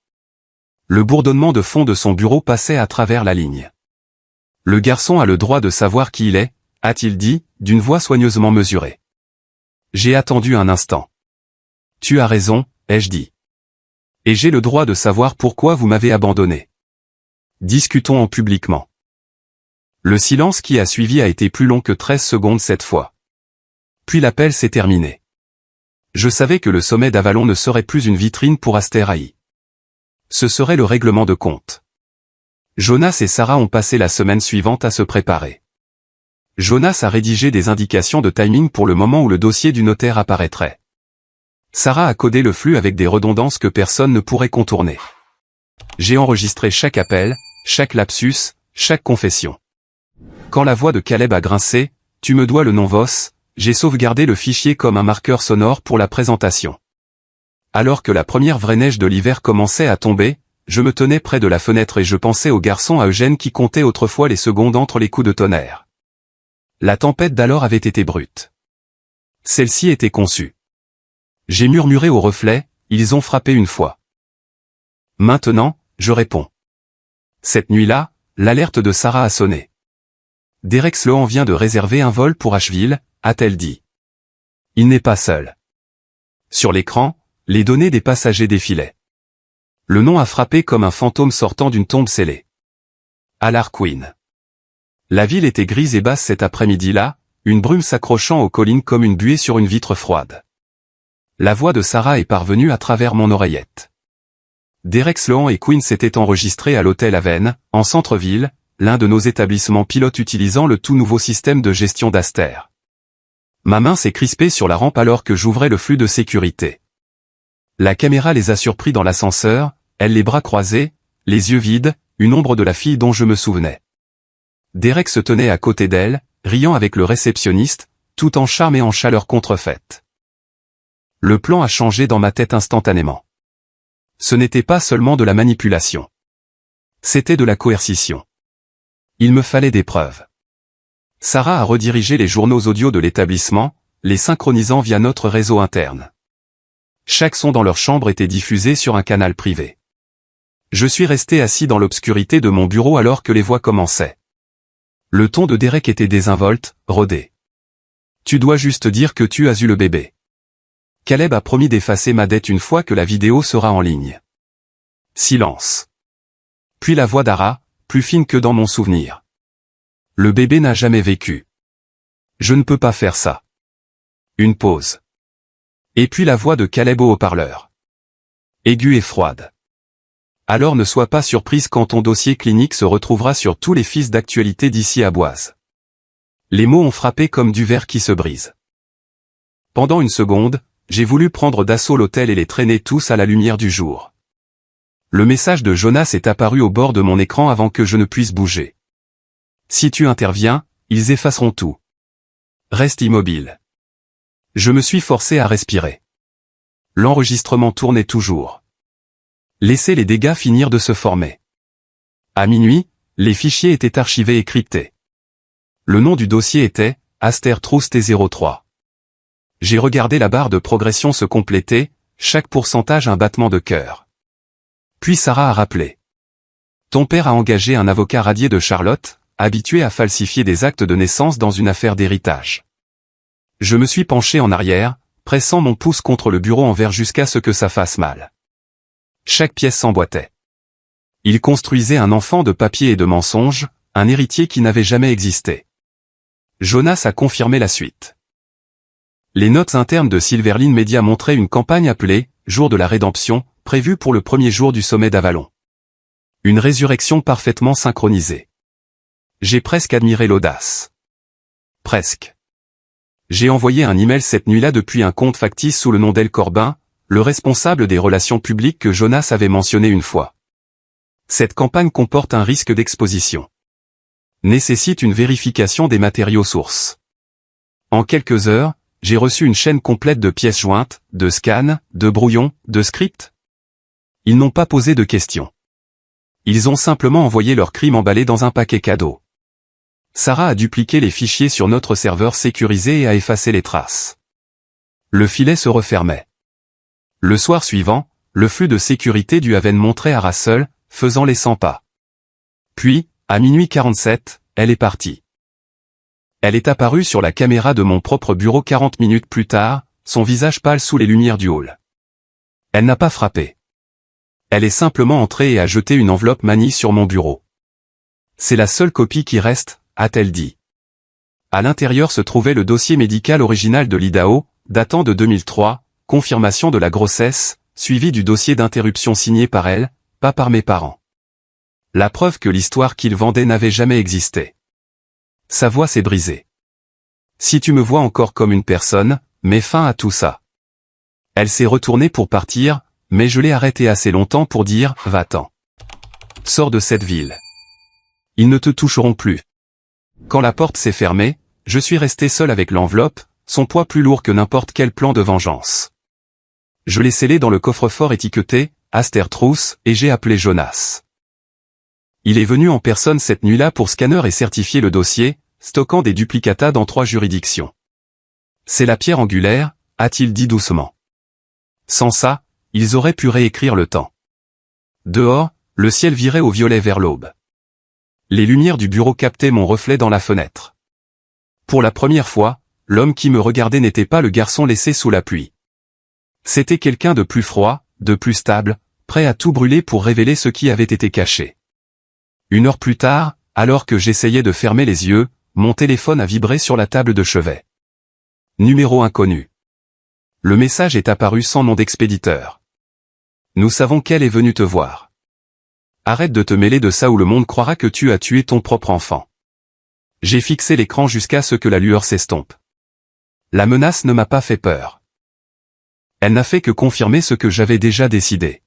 Le bourdonnement de fond de son bureau passait à travers la ligne. Le garçon a le droit de savoir qui il est, a-t-il dit, d'une voix soigneusement mesurée. J'ai attendu un instant. Tu as raison, ai-je dit. Et j'ai le droit de savoir pourquoi vous m'avez abandonné. Discutons en publiquement. Le silence qui a suivi a été plus long que 13 secondes cette fois. Puis l'appel s'est terminé. Je savais que le sommet d'Avalon ne serait plus une vitrine pour Astéraï. Ce serait le règlement de compte. Jonas et Sarah ont passé la semaine suivante à se préparer. Jonas a rédigé des indications de timing pour le moment où le dossier du notaire apparaîtrait. Sarah a codé le flux avec des redondances que personne ne pourrait contourner. J'ai enregistré chaque appel, chaque lapsus, chaque confession. Quand la voix de Caleb a grincé, « Tu me dois le nom Voss », j'ai sauvegardé le fichier comme un marqueur sonore pour la présentation. Alors que la première vraie neige de l'hiver commençait à tomber, je me tenais près de la fenêtre et je pensais au garçon à Eugène qui comptait autrefois les secondes entre les coups de tonnerre. La tempête d'alors avait été brute. Celle-ci était conçue. J'ai murmuré au reflet, ils ont frappé une fois. Maintenant, je réponds. Cette nuit-là, l'alerte de Sarah a sonné. Derek Sloan vient de réserver un vol pour Asheville, a-t-elle dit. Il n'est pas seul. Sur l'écran, les données des passagers défilaient. Le nom a frappé comme un fantôme sortant d'une tombe scellée. Alar Queen. La ville était grise et basse cet après-midi-là, une brume s'accrochant aux collines comme une buée sur une vitre froide. La voix de Sarah est parvenue à travers mon oreillette. Derek Sloan et Queen s'étaient enregistrés à l'hôtel Haven, en centre-ville, l'un de nos établissements pilotes utilisant le tout nouveau système de gestion d'Aster. Ma main s'est crispée sur la rampe alors que j'ouvrais le flux de sécurité. La caméra les a surpris dans l'ascenseur, elle les bras croisés, les yeux vides, une ombre de la fille dont je me souvenais. Derek se tenait à côté d'elle, riant avec le réceptionniste, tout en charme et en chaleur contrefaite. Le plan a changé dans ma tête instantanément. Ce n'était pas seulement de la manipulation. C'était de la coercition. Il me fallait des preuves. Sarah a redirigé les journaux audio de l'établissement, les synchronisant via notre réseau interne. Chaque son dans leur chambre était diffusé sur un canal privé. Je suis resté assis dans l'obscurité de mon bureau alors que les voix commençaient. Le ton de Derek était désinvolte, rodé. Tu dois juste dire que tu as eu le bébé. Caleb a promis d'effacer ma dette une fois que la vidéo sera en ligne. Silence. Puis la voix d'Ara, plus fine que dans mon souvenir. Le bébé n'a jamais vécu. Je ne peux pas faire ça. Une pause. Et puis la voix de Caleb au haut-parleur. Aiguë et froide. Alors ne sois pas surprise quand ton dossier clinique se retrouvera sur tous les fils d'actualité d'ici à Boise. Les mots ont frappé comme du verre qui se brise. Pendant une seconde, j'ai voulu prendre d'assaut l'hôtel et les traîner tous à la lumière du jour. Le message de Jonas est apparu au bord de mon écran avant que je ne puisse bouger. Si tu interviens, ils effaceront tout. Reste immobile. Je me suis forcé à respirer. L'enregistrement tournait toujours. Laissez les dégâts finir de se former. À minuit, les fichiers étaient archivés et cryptés. Le nom du dossier était Aster Trust T03. J'ai regardé la barre de progression se compléter, chaque pourcentage un battement de cœur. Puis Sarah a rappelé. Ton père a engagé un avocat radié de Charlotte, habitué à falsifier des actes de naissance dans une affaire d'héritage. Je me suis penché en arrière, pressant mon pouce contre le bureau en verre jusqu'à ce que ça fasse mal. Chaque pièce s'emboîtait. Il construisait un enfant de papier et de mensonges, un héritier qui n'avait jamais existé. Jonas a confirmé la suite. Les notes internes de Silverline Media montraient une campagne appelée « Jour de la rédemption », prévue pour le premier jour du sommet d'Avalon. Une résurrection parfaitement synchronisée. J'ai presque admiré l'audace. Presque. J'ai envoyé un email cette nuit-là depuis un compte factice sous le nom d'El Corbin, le responsable des relations publiques que Jonas avait mentionné une fois. Cette campagne comporte un risque d'exposition. Nécessite une vérification des matériaux sources. En quelques heures, j'ai reçu une chaîne complète de pièces jointes, de scans, de brouillons, de scripts. Ils n'ont pas posé de questions. Ils ont simplement envoyé leur crime emballé dans un paquet cadeau. Sarah a dupliqué les fichiers sur notre serveur sécurisé et a effacé les traces. Le filet se refermait. Le soir suivant, le flux de sécurité du Haven montrait à Russell, faisant les 100 pas. Puis, à minuit 47, elle est partie. Elle est apparue sur la caméra de mon propre bureau 40 minutes plus tard, son visage pâle sous les lumières du hall. Elle n'a pas frappé. Elle est simplement entrée et a jeté une enveloppe manie sur mon bureau. C'est la seule copie qui reste, a-t-elle dit. À l'intérieur se trouvait le dossier médical original de l'Idaho, datant de 2003, confirmation de la grossesse, suivi du dossier d'interruption signé par elle, pas par mes parents. La preuve que l'histoire qu'il vendait n'avait jamais existé. Sa voix s'est brisée. Si tu me vois encore comme une personne, mets fin à tout ça. Elle s'est retournée pour partir, mais je l'ai arrêtée assez longtemps pour dire « Va-t'en. Sors de cette ville. Ils ne te toucheront plus. » Quand la porte s'est fermée, je suis resté seul avec l'enveloppe, son poids plus lourd que n'importe quel plan de vengeance. Je l'ai scellé dans le coffre-fort étiqueté « Aster Truth » et j'ai appelé Jonas. Il est venu en personne cette nuit-là pour scanner et certifier le dossier, stockant des duplicata dans 3 juridictions. C'est la pierre angulaire, a-t-il dit doucement. Sans ça, ils auraient pu réécrire le temps. Dehors, le ciel virait au violet vers l'aube. Les lumières du bureau captaient mon reflet dans la fenêtre. Pour la première fois, l'homme qui me regardait n'était pas le garçon laissé sous la pluie. C'était quelqu'un de plus froid, de plus stable, prêt à tout brûler pour révéler ce qui avait été caché. 1 heure plus tard, alors que j'essayais de fermer les yeux, mon téléphone a vibré sur la table de chevet. Numéro inconnu. Le message est apparu sans nom d'expéditeur. Nous savons qu'elle est venue te voir. Arrête de te mêler de ça ou le monde croira que tu as tué ton propre enfant. J'ai fixé l'écran jusqu'à ce que la lueur s'estompe. La menace ne m'a pas fait peur. Elle n'a fait que confirmer ce que j'avais déjà décidé.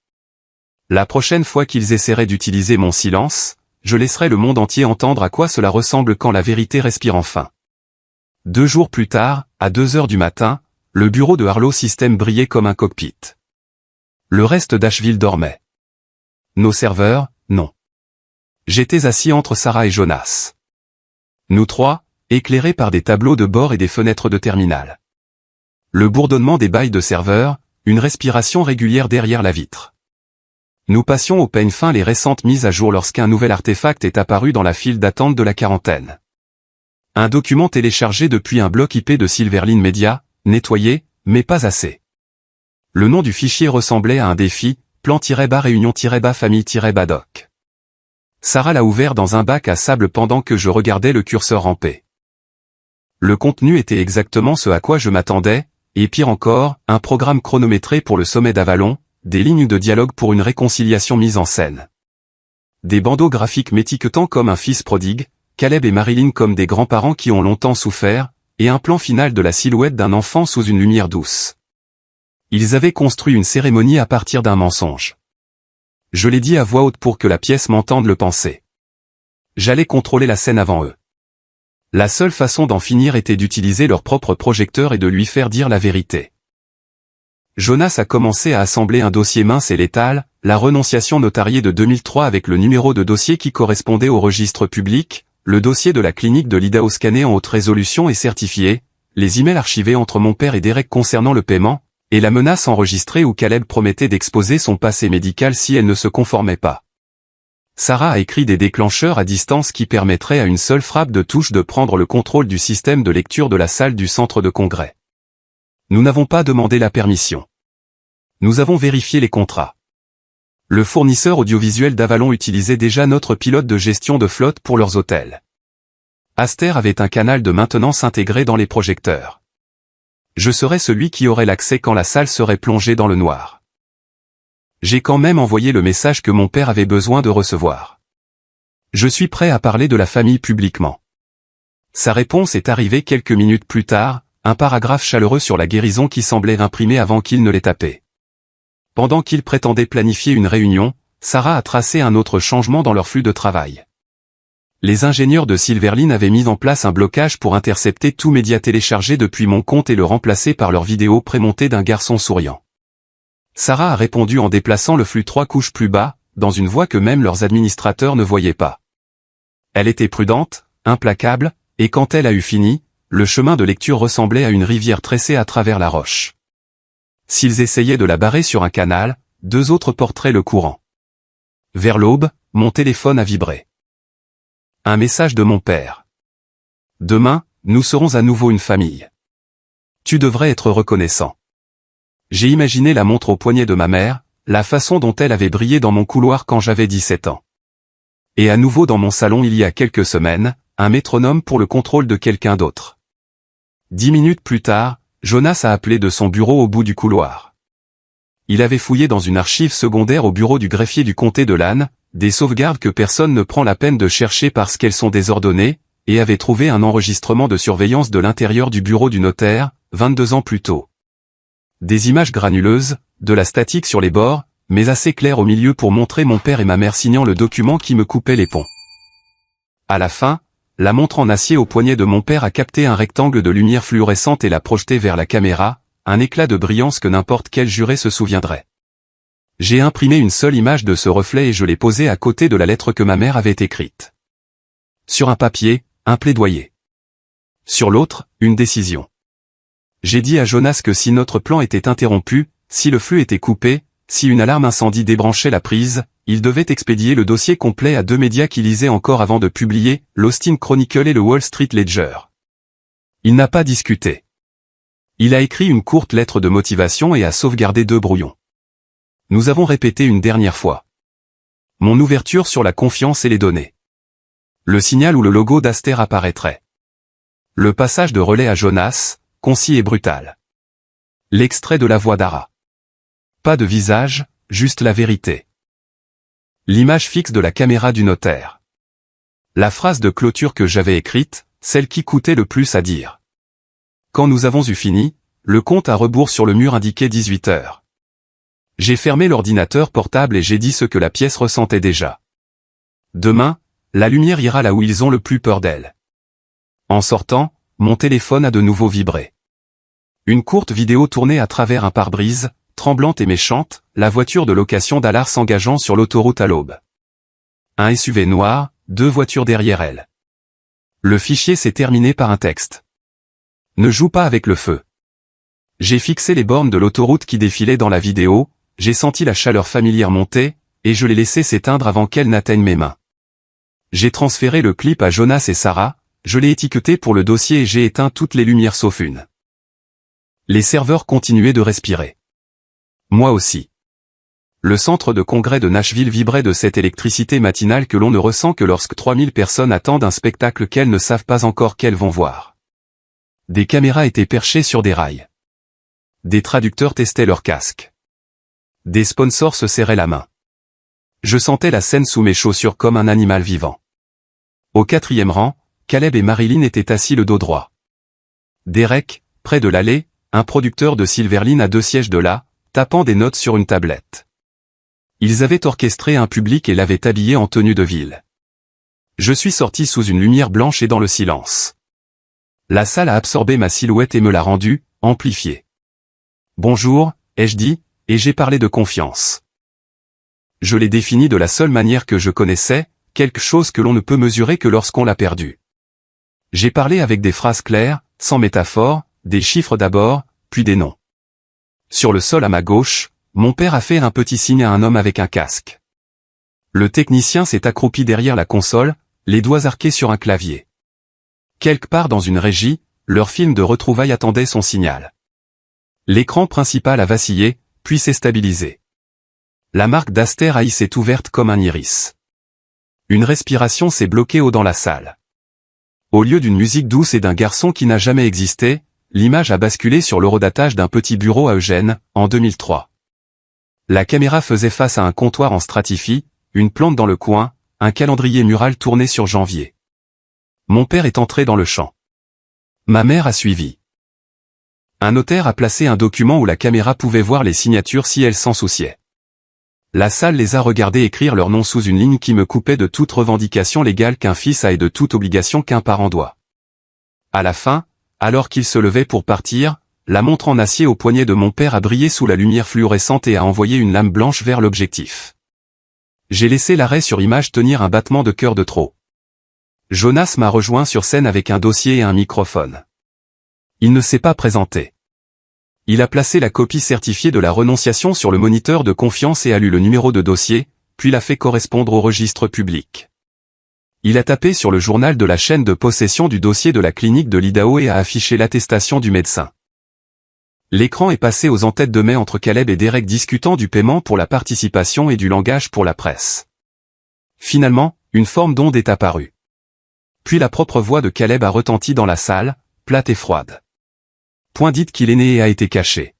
La prochaine fois qu'ils essaieraient d'utiliser mon silence, je laisserai le monde entier entendre à quoi cela ressemble quand la vérité respire enfin. 2 jours plus tard, à 2 heures du matin, le bureau de Harlow System brillait comme un cockpit. Le reste d'Asheville dormait. Nos serveurs, non. J'étais assis entre Sarah et Jonas. Nous 3, éclairés par des tableaux de bord et des fenêtres de terminal. Le bourdonnement des bails de serveurs, une respiration régulière derrière la vitre. Nous passions au peigne fin les récentes mises à jour lorsqu'un nouvel artefact est apparu dans la file d'attente de la quarantaine. Un document téléchargé depuis un bloc IP de Silverline Media, nettoyé, mais pas assez. Le nom du fichier ressemblait à un défi, plan-réunion-famille-doc. Sarah l'a ouvert dans un bac à sable pendant que je regardais le curseur ramper. Le contenu était exactement ce à quoi je m'attendais, et pire encore, un programme chronométré pour le sommet d'Avalon, des lignes de dialogue pour une réconciliation mise en scène. Des bandeaux graphiques m'étiquetant comme un fils prodigue, Caleb et Marilyn comme des grands-parents qui ont longtemps souffert, et un plan final de la silhouette d'un enfant sous une lumière douce. Ils avaient construit une cérémonie à partir d'un mensonge. Je l'ai dit à voix haute pour que la pièce m'entende le penser. J'allais contrôler la scène avant eux. La seule façon d'en finir était d'utiliser leur propre projecteur et de lui faire dire la vérité. Jonas a commencé à assembler un dossier mince et létal, la renonciation notariée de 2003 avec le numéro de dossier qui correspondait au registre public, le dossier de la clinique de l'Idaho scanné en haute résolution et certifié, les emails archivés entre mon père et Derek concernant le paiement, et la menace enregistrée où Caleb promettait d'exposer son passé médical si elle ne se conformait pas. Sarah a écrit des déclencheurs à distance qui permettraient à une seule frappe de touche de prendre le contrôle du système de lecture de la salle du centre de congrès. Nous n'avons pas demandé la permission. Nous avons vérifié les contrats. Le fournisseur audiovisuel d'Avalon utilisait déjà notre pilote de gestion de flotte pour leurs hôtels. Aster avait un canal de maintenance intégré dans les projecteurs. Je serais celui qui aurait l'accès quand la salle serait plongée dans le noir. J'ai quand même envoyé le message que mon père avait besoin de recevoir. Je suis prêt à parler de la famille publiquement. Sa réponse est arrivée quelques minutes plus tard, un paragraphe chaleureux sur la guérison qui semblait imprimé avant qu'il ne l'ait tapé. Pendant qu'il prétendait planifier une réunion, Sarah a tracé un autre changement dans leur flux de travail. Les ingénieurs de Silverline avaient mis en place un blocage pour intercepter tout média téléchargé depuis mon compte et le remplacer par leur vidéo prémontée d'un garçon souriant. Sarah a répondu en déplaçant le flux 3 couches plus bas, dans une voix que même leurs administrateurs ne voyaient pas. Elle était prudente, implacable, et quand elle a eu fini, le chemin de lecture ressemblait à une rivière tressée à travers la roche. S'ils essayaient de la barrer sur un canal, 2 autres porteraient le courant. Vers l'aube, mon téléphone a vibré. Un message de mon père. Demain, nous serons à nouveau une famille. Tu devrais être reconnaissant. J'ai imaginé la montre au poignet de ma mère, la façon dont elle avait brillé dans mon couloir quand j'avais 17 ans. Et à nouveau dans mon salon il y a quelques semaines, un métronome pour le contrôle de quelqu'un d'autre. 10 minutes plus tard, Jonas a appelé de son bureau au bout du couloir. Il avait fouillé dans une archive secondaire au bureau du greffier du comté de Lannes, des sauvegardes que personne ne prend la peine de chercher parce qu'elles sont désordonnées, et avait trouvé un enregistrement de surveillance de l'intérieur du bureau du notaire, 22 ans plus tôt. Des images granuleuses, de la statique sur les bords, mais assez claires au milieu pour montrer mon père et ma mère signant le document qui me coupait les ponts. À la fin, la montre en acier au poignet de mon père a capté un rectangle de lumière fluorescente et l'a projeté vers la caméra, un éclat de brillance que n'importe quel juré se souviendrait. J'ai imprimé une seule image de ce reflet et je l'ai posée à côté de la lettre que ma mère avait écrite. Sur un papier, un plaidoyer. Sur l'autre, une décision. J'ai dit à Jonas que si notre plan était interrompu, si le flux était coupé, si une alarme incendie débranchait la prise, il devait expédier le dossier complet à 2 médias qui lisaient encore avant de publier, l'Austin Chronicle et le Wall Street Ledger. Il n'a pas discuté. Il a écrit une courte lettre de motivation et a sauvegardé 2 brouillons. Nous avons répété une dernière fois. Mon ouverture sur la confiance et les données. Le signal où le logo d'Aster apparaîtrait. Le passage de relais à Jonas, concis et brutal. L'extrait de la voix d'Ara. Pas de visage, juste la vérité. L'image fixe de la caméra du notaire. La phrase de clôture que j'avais écrite, celle qui coûtait le plus à dire. Quand nous avons eu fini, le compte à rebours sur le mur indiquait 18 heures. J'ai fermé l'ordinateur portable et j'ai dit ce que la pièce ressentait déjà. Demain, la lumière ira là où ils ont le plus peur d'elle. En sortant, mon téléphone a de nouveau vibré. Une courte vidéo tournée à travers un pare-brise, tremblante et méchante, la voiture de location d'Allard s'engageant sur l'autoroute à l'aube. Un SUV noir, 2 voitures derrière elle. Le fichier s'est terminé par un texte. Ne joue pas avec le feu. J'ai fixé les bornes de l'autoroute qui défilaient dans la vidéo, j'ai senti la chaleur familière monter, et je l'ai laissé s'éteindre avant qu'elle n'atteigne mes mains. J'ai transféré le clip à Jonas et Sarah, je l'ai étiqueté pour le dossier et j'ai éteint toutes les lumières sauf une. Les serveurs continuaient de respirer. Moi aussi. Le centre de congrès de Nashville vibrait de cette électricité matinale que l'on ne ressent que lorsque 3000 personnes attendent un spectacle qu'elles ne savent pas encore qu'elles vont voir. Des caméras étaient perchées sur des rails. Des traducteurs testaient leurs casques. Des sponsors se serraient la main. Je sentais la scène sous mes chaussures comme un animal vivant. Au 4e rang, Caleb et Marilyn étaient assis le dos droit. Derek, près de l'allée, un producteur de Silverline à 2 sièges de là, tapant des notes sur une tablette. Ils avaient orchestré un public et l'avaient habillé en tenue de ville. Je suis sorti sous une lumière blanche et dans le silence. La salle a absorbé ma silhouette et me l'a rendue, amplifiée. Bonjour, ai-je dit, et j'ai parlé de confiance. Je l'ai défini de la seule manière que je connaissais, quelque chose que l'on ne peut mesurer que lorsqu'on l'a perdu. J'ai parlé avec des phrases claires, sans métaphore, des chiffres d'abord, puis des noms. Sur le sol à ma gauche, mon père a fait un petit signe à un homme avec un casque. Le technicien s'est accroupi derrière la console, les doigts arqués sur un clavier. Quelque part dans une régie, leur film de retrouvailles attendait son signal. L'écran principal a vacillé, puis s'est stabilisé. La marque d'Aster AI s'est ouverte comme un iris. Une respiration s'est bloquée haut dans la salle. Au lieu d'une musique douce et d'un garçon qui n'a jamais existé, l'image a basculé sur l'horodatage d'un petit bureau à Eugène, en 2003. La caméra faisait face à un comptoir en stratifie, une plante dans le coin, un calendrier mural tourné sur janvier. Mon père est entré dans le champ. Ma mère a suivi. Un notaire a placé un document où la caméra pouvait voir les signatures si elle s'en souciait. La salle les a regardés écrire leur nom sous une ligne qui me coupait de toute revendication légale qu'un fils a et de toute obligation qu'un parent doit. À la fin, alors qu'il se levait pour partir, la montre en acier au poignet de mon père a brillé sous la lumière fluorescente et a envoyé une lame blanche vers l'objectif. J'ai laissé l'arrêt sur image tenir un battement de cœur de trop. Jonas m'a rejoint sur scène avec un dossier et un microphone. Il ne s'est pas présenté. Il a placé la copie certifiée de la renonciation sur le moniteur de confiance et a lu le numéro de dossier, puis l'a fait correspondre au registre public. Il a tapé sur le journal de la chaîne de possession du dossier de la clinique de l'Idaho et a affiché l'attestation du médecin. L'écran est passé aux en-tête de mai entre Caleb et Derek discutant du paiement pour la participation et du langage pour la presse. Finalement, une forme d'onde est apparue. Puis la propre voix de Caleb a retenti dans la salle, plate et froide. Point dites qu'il est né et a été caché.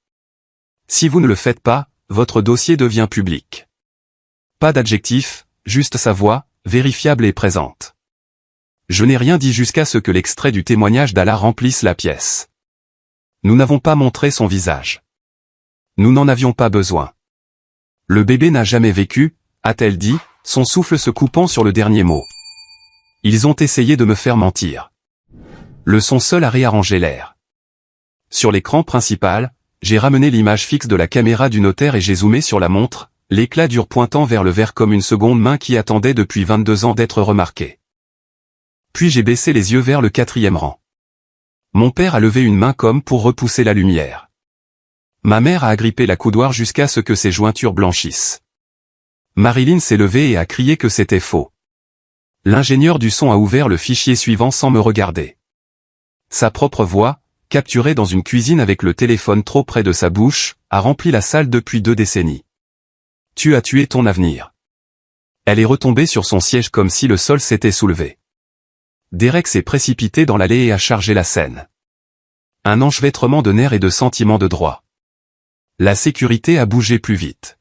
Si vous ne le faites pas, votre dossier devient public. Pas d'adjectif, juste sa voix, vérifiable et présente. Je n'ai rien dit jusqu'à ce que l'extrait du témoignage d'Allah remplisse la pièce. Nous n'avons pas montré son visage. Nous n'en avions pas besoin. Le bébé n'a jamais vécu, a-t-elle dit, son souffle se coupant sur le dernier mot. Ils ont essayé de me faire mentir. Le son seul a réarrangé l'air. Sur l'écran principal, j'ai ramené l'image fixe de la caméra du notaire et j'ai zoomé sur la montre, l'éclat dur pointant vers le verre comme une seconde main qui attendait depuis 22 ans d'être remarquée. Puis j'ai baissé les yeux vers le 4e rang. Mon père a levé une main comme pour repousser la lumière. Ma mère a agrippé la coudoir jusqu'à ce que ses jointures blanchissent. Marilyn s'est levée et a crié que c'était faux. L'ingénieur du son a ouvert le fichier suivant sans me regarder. Sa propre voix, capturée dans une cuisine avec le téléphone trop près de sa bouche, a rempli la salle depuis 2 décennies. Tu as tué ton avenir. Elle est retombée sur son siège comme si le sol s'était soulevé. Derek s'est précipité dans l'allée et a chargé la scène. Un enchevêtrement de nerfs et de sentiments de droit. La sécurité a bougé plus vite.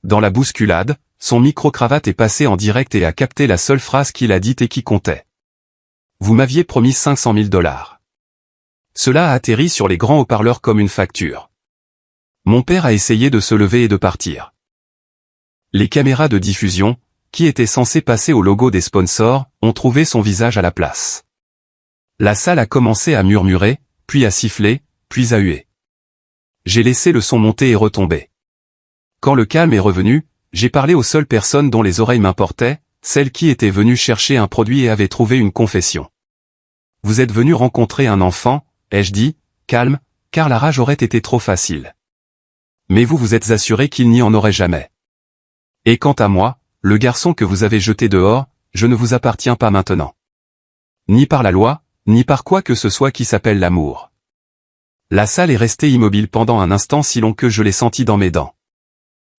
Dans la bousculade, son micro-cravate est passé en direct et a capté la seule phrase qu'il a dite et qui comptait. Vous m'aviez promis 500 000 $. Cela a atterri sur les grands haut-parleurs comme une facture. Mon père a essayé de se lever et de partir. Les caméras de diffusion, qui étaient censées passer au logo des sponsors, ont trouvé son visage à la place. La salle a commencé à murmurer, puis à siffler, puis à huer. J'ai laissé le son monter et retomber. Quand le calme est revenu, j'ai parlé aux seules personnes dont les oreilles m'importaient, celles qui étaient venues chercher un produit et avaient trouvé une confession. Vous êtes venu rencontrer un enfant, ai-je dit, calme, car la rage aurait été trop facile. Mais vous vous êtes assuré qu'il n'y en aurait jamais. Et quant à moi, le garçon que vous avez jeté dehors, je ne vous appartiens pas maintenant. Ni par la loi, ni par quoi que ce soit qui s'appelle l'amour. La salle est restée immobile pendant un instant si long que je l'ai senti dans mes dents.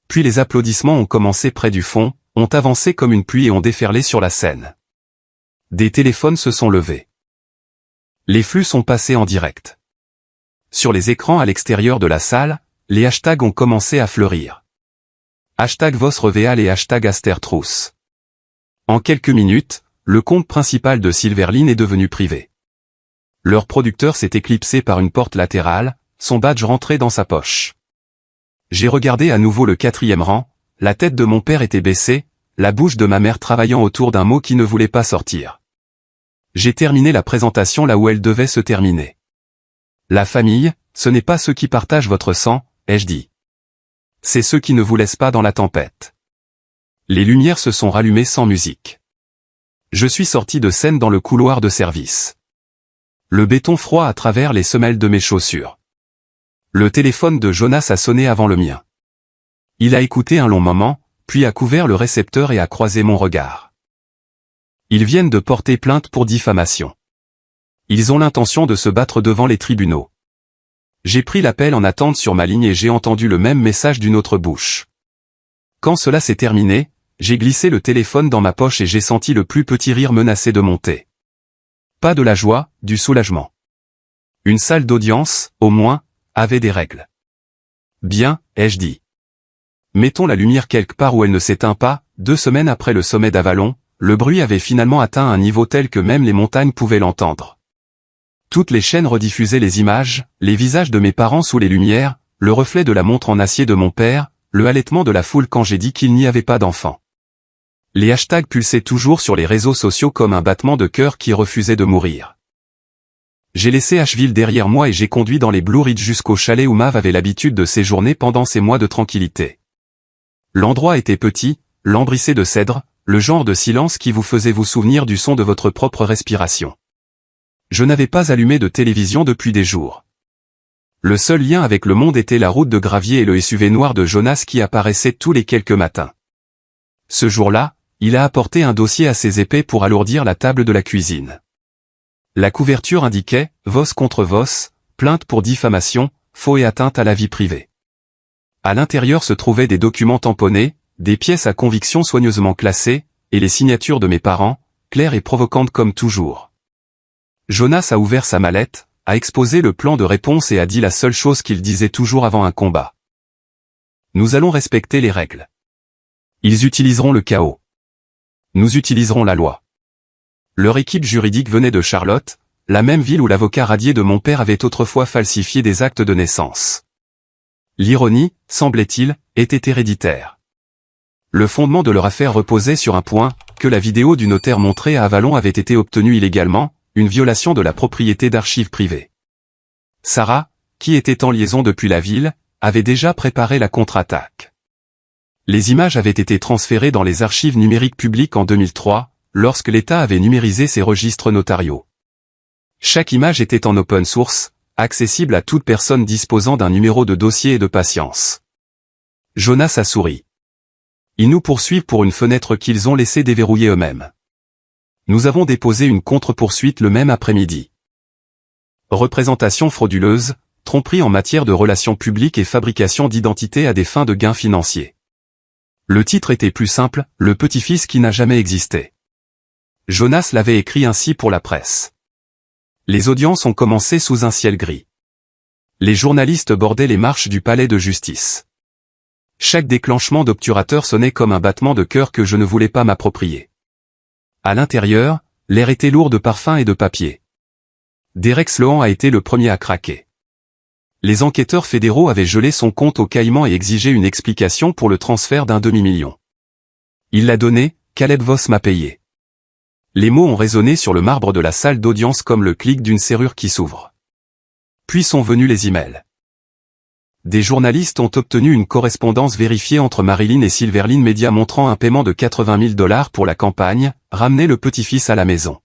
Puis les applaudissements ont commencé près du fond, ont avancé comme une pluie et ont déferlé sur la scène. Des téléphones se sont levés. Les flux sont passés en direct. Sur les écrans à l'extérieur de la salle, les hashtags ont commencé à fleurir. Hashtag Vosreveal et hashtag Astertrousse. En quelques minutes, le compte principal de Silverline est devenu privé. Leur producteur s'est éclipsé par une porte latérale, son badge rentré dans sa poche. J'ai regardé à nouveau le 4e rang, la tête de mon père était baissée, la bouche de ma mère travaillant autour d'un mot qui ne voulait pas sortir. J'ai terminé la présentation là où elle devait se terminer. La famille, ce n'est pas ceux qui partagent votre sang, ai-je dit. C'est ceux qui ne vous laissent pas dans la tempête. Les lumières se sont rallumées sans musique. Je suis sorti de scène dans le couloir de service. Le béton froid à travers les semelles de mes chaussures. Le téléphone de Jonas a sonné avant le mien. Il a écouté un long moment, puis a couvert le récepteur et a croisé mon regard. Ils viennent de porter plainte pour diffamation. Ils ont l'intention de se battre devant les tribunaux. J'ai pris l'appel en attente sur ma ligne et j'ai entendu le même message d'une autre bouche. Quand cela s'est terminé, j'ai glissé le téléphone dans ma poche et j'ai senti le plus petit rire menacer de monter. Pas de la joie, du soulagement. Une salle d'audience, au moins, avait des règles. Bien, ai-je dit. Mettons la lumière quelque part où elle ne s'éteint pas. 2 semaines après le sommet d'Avalon, le bruit avait finalement atteint un niveau tel que même les montagnes pouvaient l'entendre. Toutes les chaînes rediffusaient les images, les visages de mes parents sous les lumières, le reflet de la montre en acier de mon père, le halètement de la foule quand j'ai dit qu'il n'y avait pas d'enfant. Les hashtags pulsaient toujours sur les réseaux sociaux comme un battement de cœur qui refusait de mourir. J'ai laissé Asheville derrière moi et j'ai conduit dans les Blue Ridge jusqu'au chalet où Mav avait l'habitude de séjourner pendant ces mois de tranquillité. L'endroit était petit, lambrissé de cèdres, le genre de silence qui vous faisait vous souvenir du son de votre propre respiration. Je n'avais pas allumé de télévision depuis des jours. Le seul lien avec le monde était la route de gravier et le SUV noir de Jonas qui apparaissait tous les quelques matins. Ce jour-là, il a apporté un dossier assez épais pour alourdir la table de la cuisine. La couverture indiquait « Vos contre Vos, plainte pour diffamation, faux et atteinte à la vie privée ». À l'intérieur se trouvaient des documents tamponnés, des pièces à conviction soigneusement classées, et les signatures de mes parents, claires et provocantes comme toujours. Jonas a ouvert sa mallette, a exposé le plan de réponse et a dit la seule chose qu'il disait toujours avant un combat. Nous allons respecter les règles. Ils utiliseront le chaos. Nous utiliserons la loi. Leur équipe juridique venait de Charlotte, la même ville où l'avocat radié de mon père avait autrefois falsifié des actes de naissance. L'ironie, semblait-il, était héréditaire. Le fondement de leur affaire reposait sur un point, que la vidéo du notaire montrée à Avalon avait été obtenue illégalement, une violation de la propriété d'archives privées. Sarah, qui était en liaison depuis la ville, avait déjà préparé la contre-attaque. Les images avaient été transférées dans les archives numériques publiques en 2003, lorsque l'État avait numérisé ses registres notariaux. Chaque image était en open source, accessible à toute personne disposant d'un numéro de dossier et de patience. Jonas a souri. Ils nous poursuivent pour une fenêtre qu'ils ont laissé déverrouiller eux-mêmes. Nous avons déposé une contre-poursuite le même après-midi. Représentation frauduleuse, tromperie en matière de relations publiques et fabrication d'identité à des fins de gains financiers. Le titre était plus simple, le petit-fils qui n'a jamais existé. Jonas l'avait écrit ainsi pour la presse. Les audiences ont commencé sous un ciel gris. Les journalistes bordaient les marches du palais de justice. Chaque déclenchement d'obturateur sonnait comme un battement de cœur que je ne voulais pas m'approprier. À l'intérieur, l'air était lourd de parfum et de papier. Derek Sloan a été le premier à craquer. Les enquêteurs fédéraux avaient gelé son compte au Caïman et exigé une explication pour le transfert d'un demi-million. Il l'a donné, Caleb Voss m'a payé. Les mots ont résonné sur le marbre de la salle d'audience comme le clic d'une serrure qui s'ouvre. Puis sont venus les emails. Des journalistes ont obtenu une correspondance vérifiée entre Marilyn et Silverline Media montrant un paiement de $80 000 pour la campagne, ramener le petit-fils à la maison.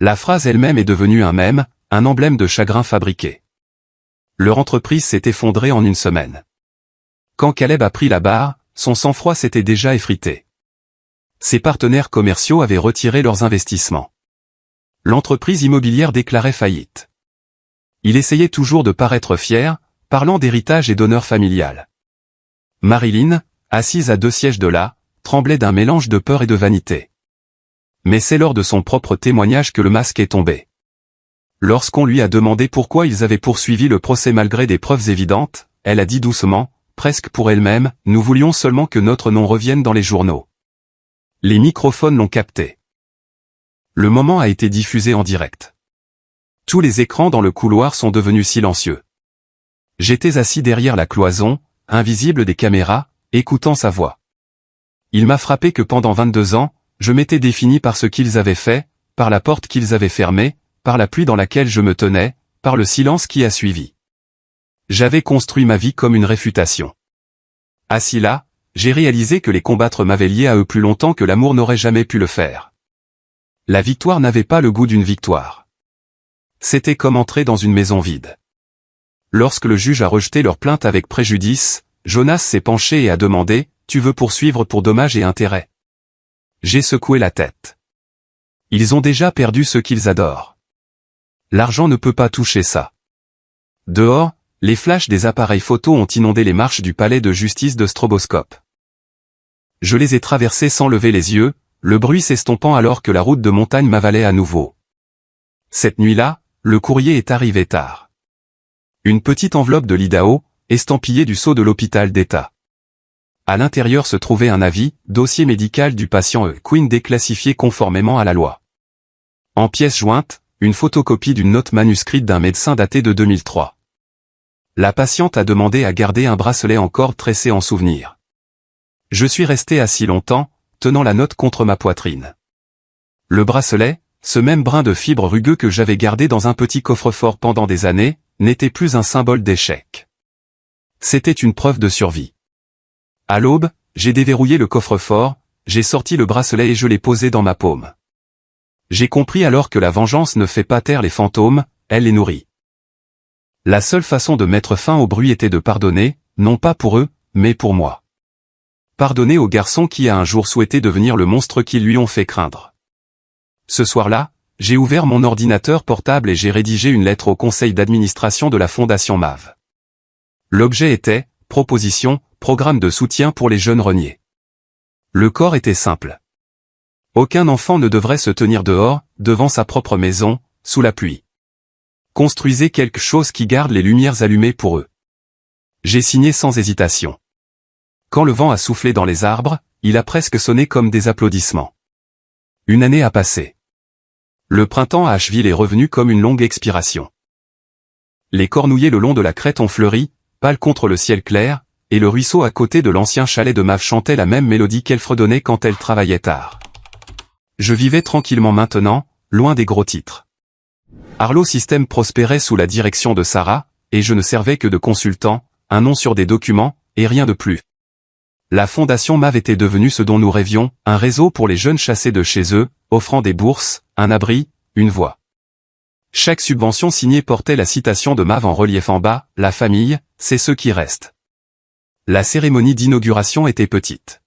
La phrase elle-même est devenue un mème, un emblème de chagrin fabriqué. Leur entreprise s'est effondrée en une semaine. Quand Caleb a pris la barre, son sang-froid s'était déjà effrité. Ses partenaires commerciaux avaient retiré leurs investissements. L'entreprise immobilière déclarait faillite. Il essayait toujours de paraître fier, parlant d'héritage et d'honneur familial. Marilyn, assise à 2 sièges de là, tremblait d'un mélange de peur et de vanité. Mais c'est lors de son propre témoignage que le masque est tombé. Lorsqu'on lui a demandé pourquoi ils avaient poursuivi le procès malgré des preuves évidentes, elle a dit doucement, presque pour elle-même, « Nous voulions seulement que notre nom revienne dans les journaux. » Les microphones l'ont capté. Le moment a été diffusé en direct. Tous les écrans dans le couloir sont devenus silencieux. J'étais assis derrière la cloison, invisible des caméras, écoutant sa voix. Il m'a frappé que pendant 22 ans, je m'étais défini par ce qu'ils avaient fait, par la porte qu'ils avaient fermée, par la pluie dans laquelle je me tenais, par le silence qui a suivi. J'avais construit ma vie comme une réfutation. Assis là, j'ai réalisé que les combattre m'avaient lié à eux plus longtemps que l'amour n'aurait jamais pu le faire. La victoire n'avait pas le goût d'une victoire. C'était comme entrer dans une maison vide. Lorsque le juge a rejeté leur plainte avec préjudice, Jonas s'est penché et a demandé, « Tu veux poursuivre pour dommages et intérêts ?» J'ai secoué la tête. Ils ont déjà perdu ce qu'ils adorent. L'argent ne peut pas toucher ça. Dehors, les flashs des appareils photo ont inondé les marches du palais de justice de stroboscope. Je les ai traversés sans lever les yeux, le bruit s'estompant alors que la route de montagne m'avalait à nouveau. Cette nuit-là, le courrier est arrivé tard. Une petite enveloppe de l'Idaho, estampillée du sceau de l'hôpital d'État. À l'intérieur se trouvait un avis, dossier médical du patient Quinn déclassifié conformément à la loi. En pièce jointe, une photocopie d'une note manuscrite d'un médecin datée de 2003. La patiente a demandé à garder un bracelet en corde tressé en souvenir. Je suis resté assis longtemps, tenant la note contre ma poitrine. Le bracelet, ce même brin de fibre rugueux que j'avais gardé dans un petit coffre-fort pendant des années, n'était plus un symbole d'échec. C'était une preuve de survie. À l'aube, j'ai déverrouillé le coffre-fort, j'ai sorti le bracelet et je l'ai posé dans ma paume. J'ai compris alors que la vengeance ne fait pas taire les fantômes, elle les nourrit. La seule façon de mettre fin au bruit était de pardonner, non pas pour eux, mais pour moi. Pardonner au garçon qui a un jour souhaité devenir le monstre qu'ils lui ont fait craindre. Ce soir-là, j'ai ouvert mon ordinateur portable et j'ai rédigé une lettre au conseil d'administration de la Fondation MAV. L'objet était « Proposition, programme de soutien pour les jeunes reniers ». Le corps était simple. Aucun enfant ne devrait se tenir dehors, devant sa propre maison, sous la pluie. Construisez quelque chose qui garde les lumières allumées pour eux. J'ai signé sans hésitation. Quand le vent a soufflé dans les arbres, il a presque sonné comme des applaudissements. Une année a passé. Le printemps à Asheville est revenu comme une longue expiration. Les cornouillers le long de la crête ont fleuri, pâle contre le ciel clair, et le ruisseau à côté de l'ancien chalet de Mav chantait la même mélodie qu'elle fredonnait quand elle travaillait tard. Je vivais tranquillement maintenant, loin des gros titres. Arlo System prospérait sous la direction de Sarah, et je ne servais que de consultant, un nom sur des documents, et rien de plus. La fondation Mav était devenue ce dont nous rêvions, un réseau pour les jeunes chassés de chez eux, offrant des bourses, un abri, une voix. Chaque subvention signée portait la citation de Mav en relief en bas, « La famille, c'est ceux qui restent ». La cérémonie d'inauguration était petite.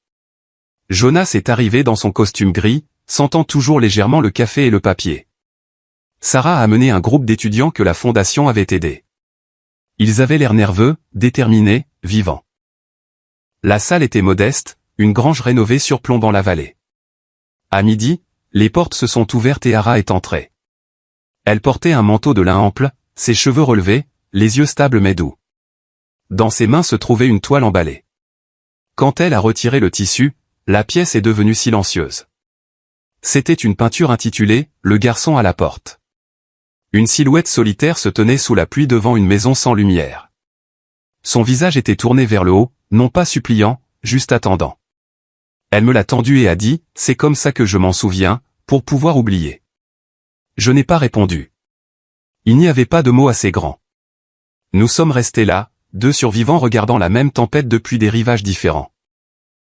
Jonas est arrivé dans son costume gris, sentant toujours légèrement le café et le papier. Sarah a amené un groupe d'étudiants que la fondation avait aidés. Ils avaient l'air nerveux, déterminés, vivants. La salle était modeste, une grange rénovée surplombant la vallée. À midi, les portes se sont ouvertes et Ara est entrée. Elle portait un manteau de lin ample, ses cheveux relevés, les yeux stables mais doux. Dans ses mains se trouvait une toile emballée. Quand elle a retiré le tissu, la pièce est devenue silencieuse. C'était une peinture intitulée « Le garçon à la porte ». Une silhouette solitaire se tenait sous la pluie devant une maison sans lumière. Son visage était tourné vers le haut, non pas suppliant, juste attendant. Elle me l'a tendu et a dit « C'est comme ça que je m'en souviens, pour pouvoir oublier ». Je n'ai pas répondu. Il n'y avait pas de mots assez grands. Nous sommes restés là, deux survivants regardant la même tempête depuis des rivages différents.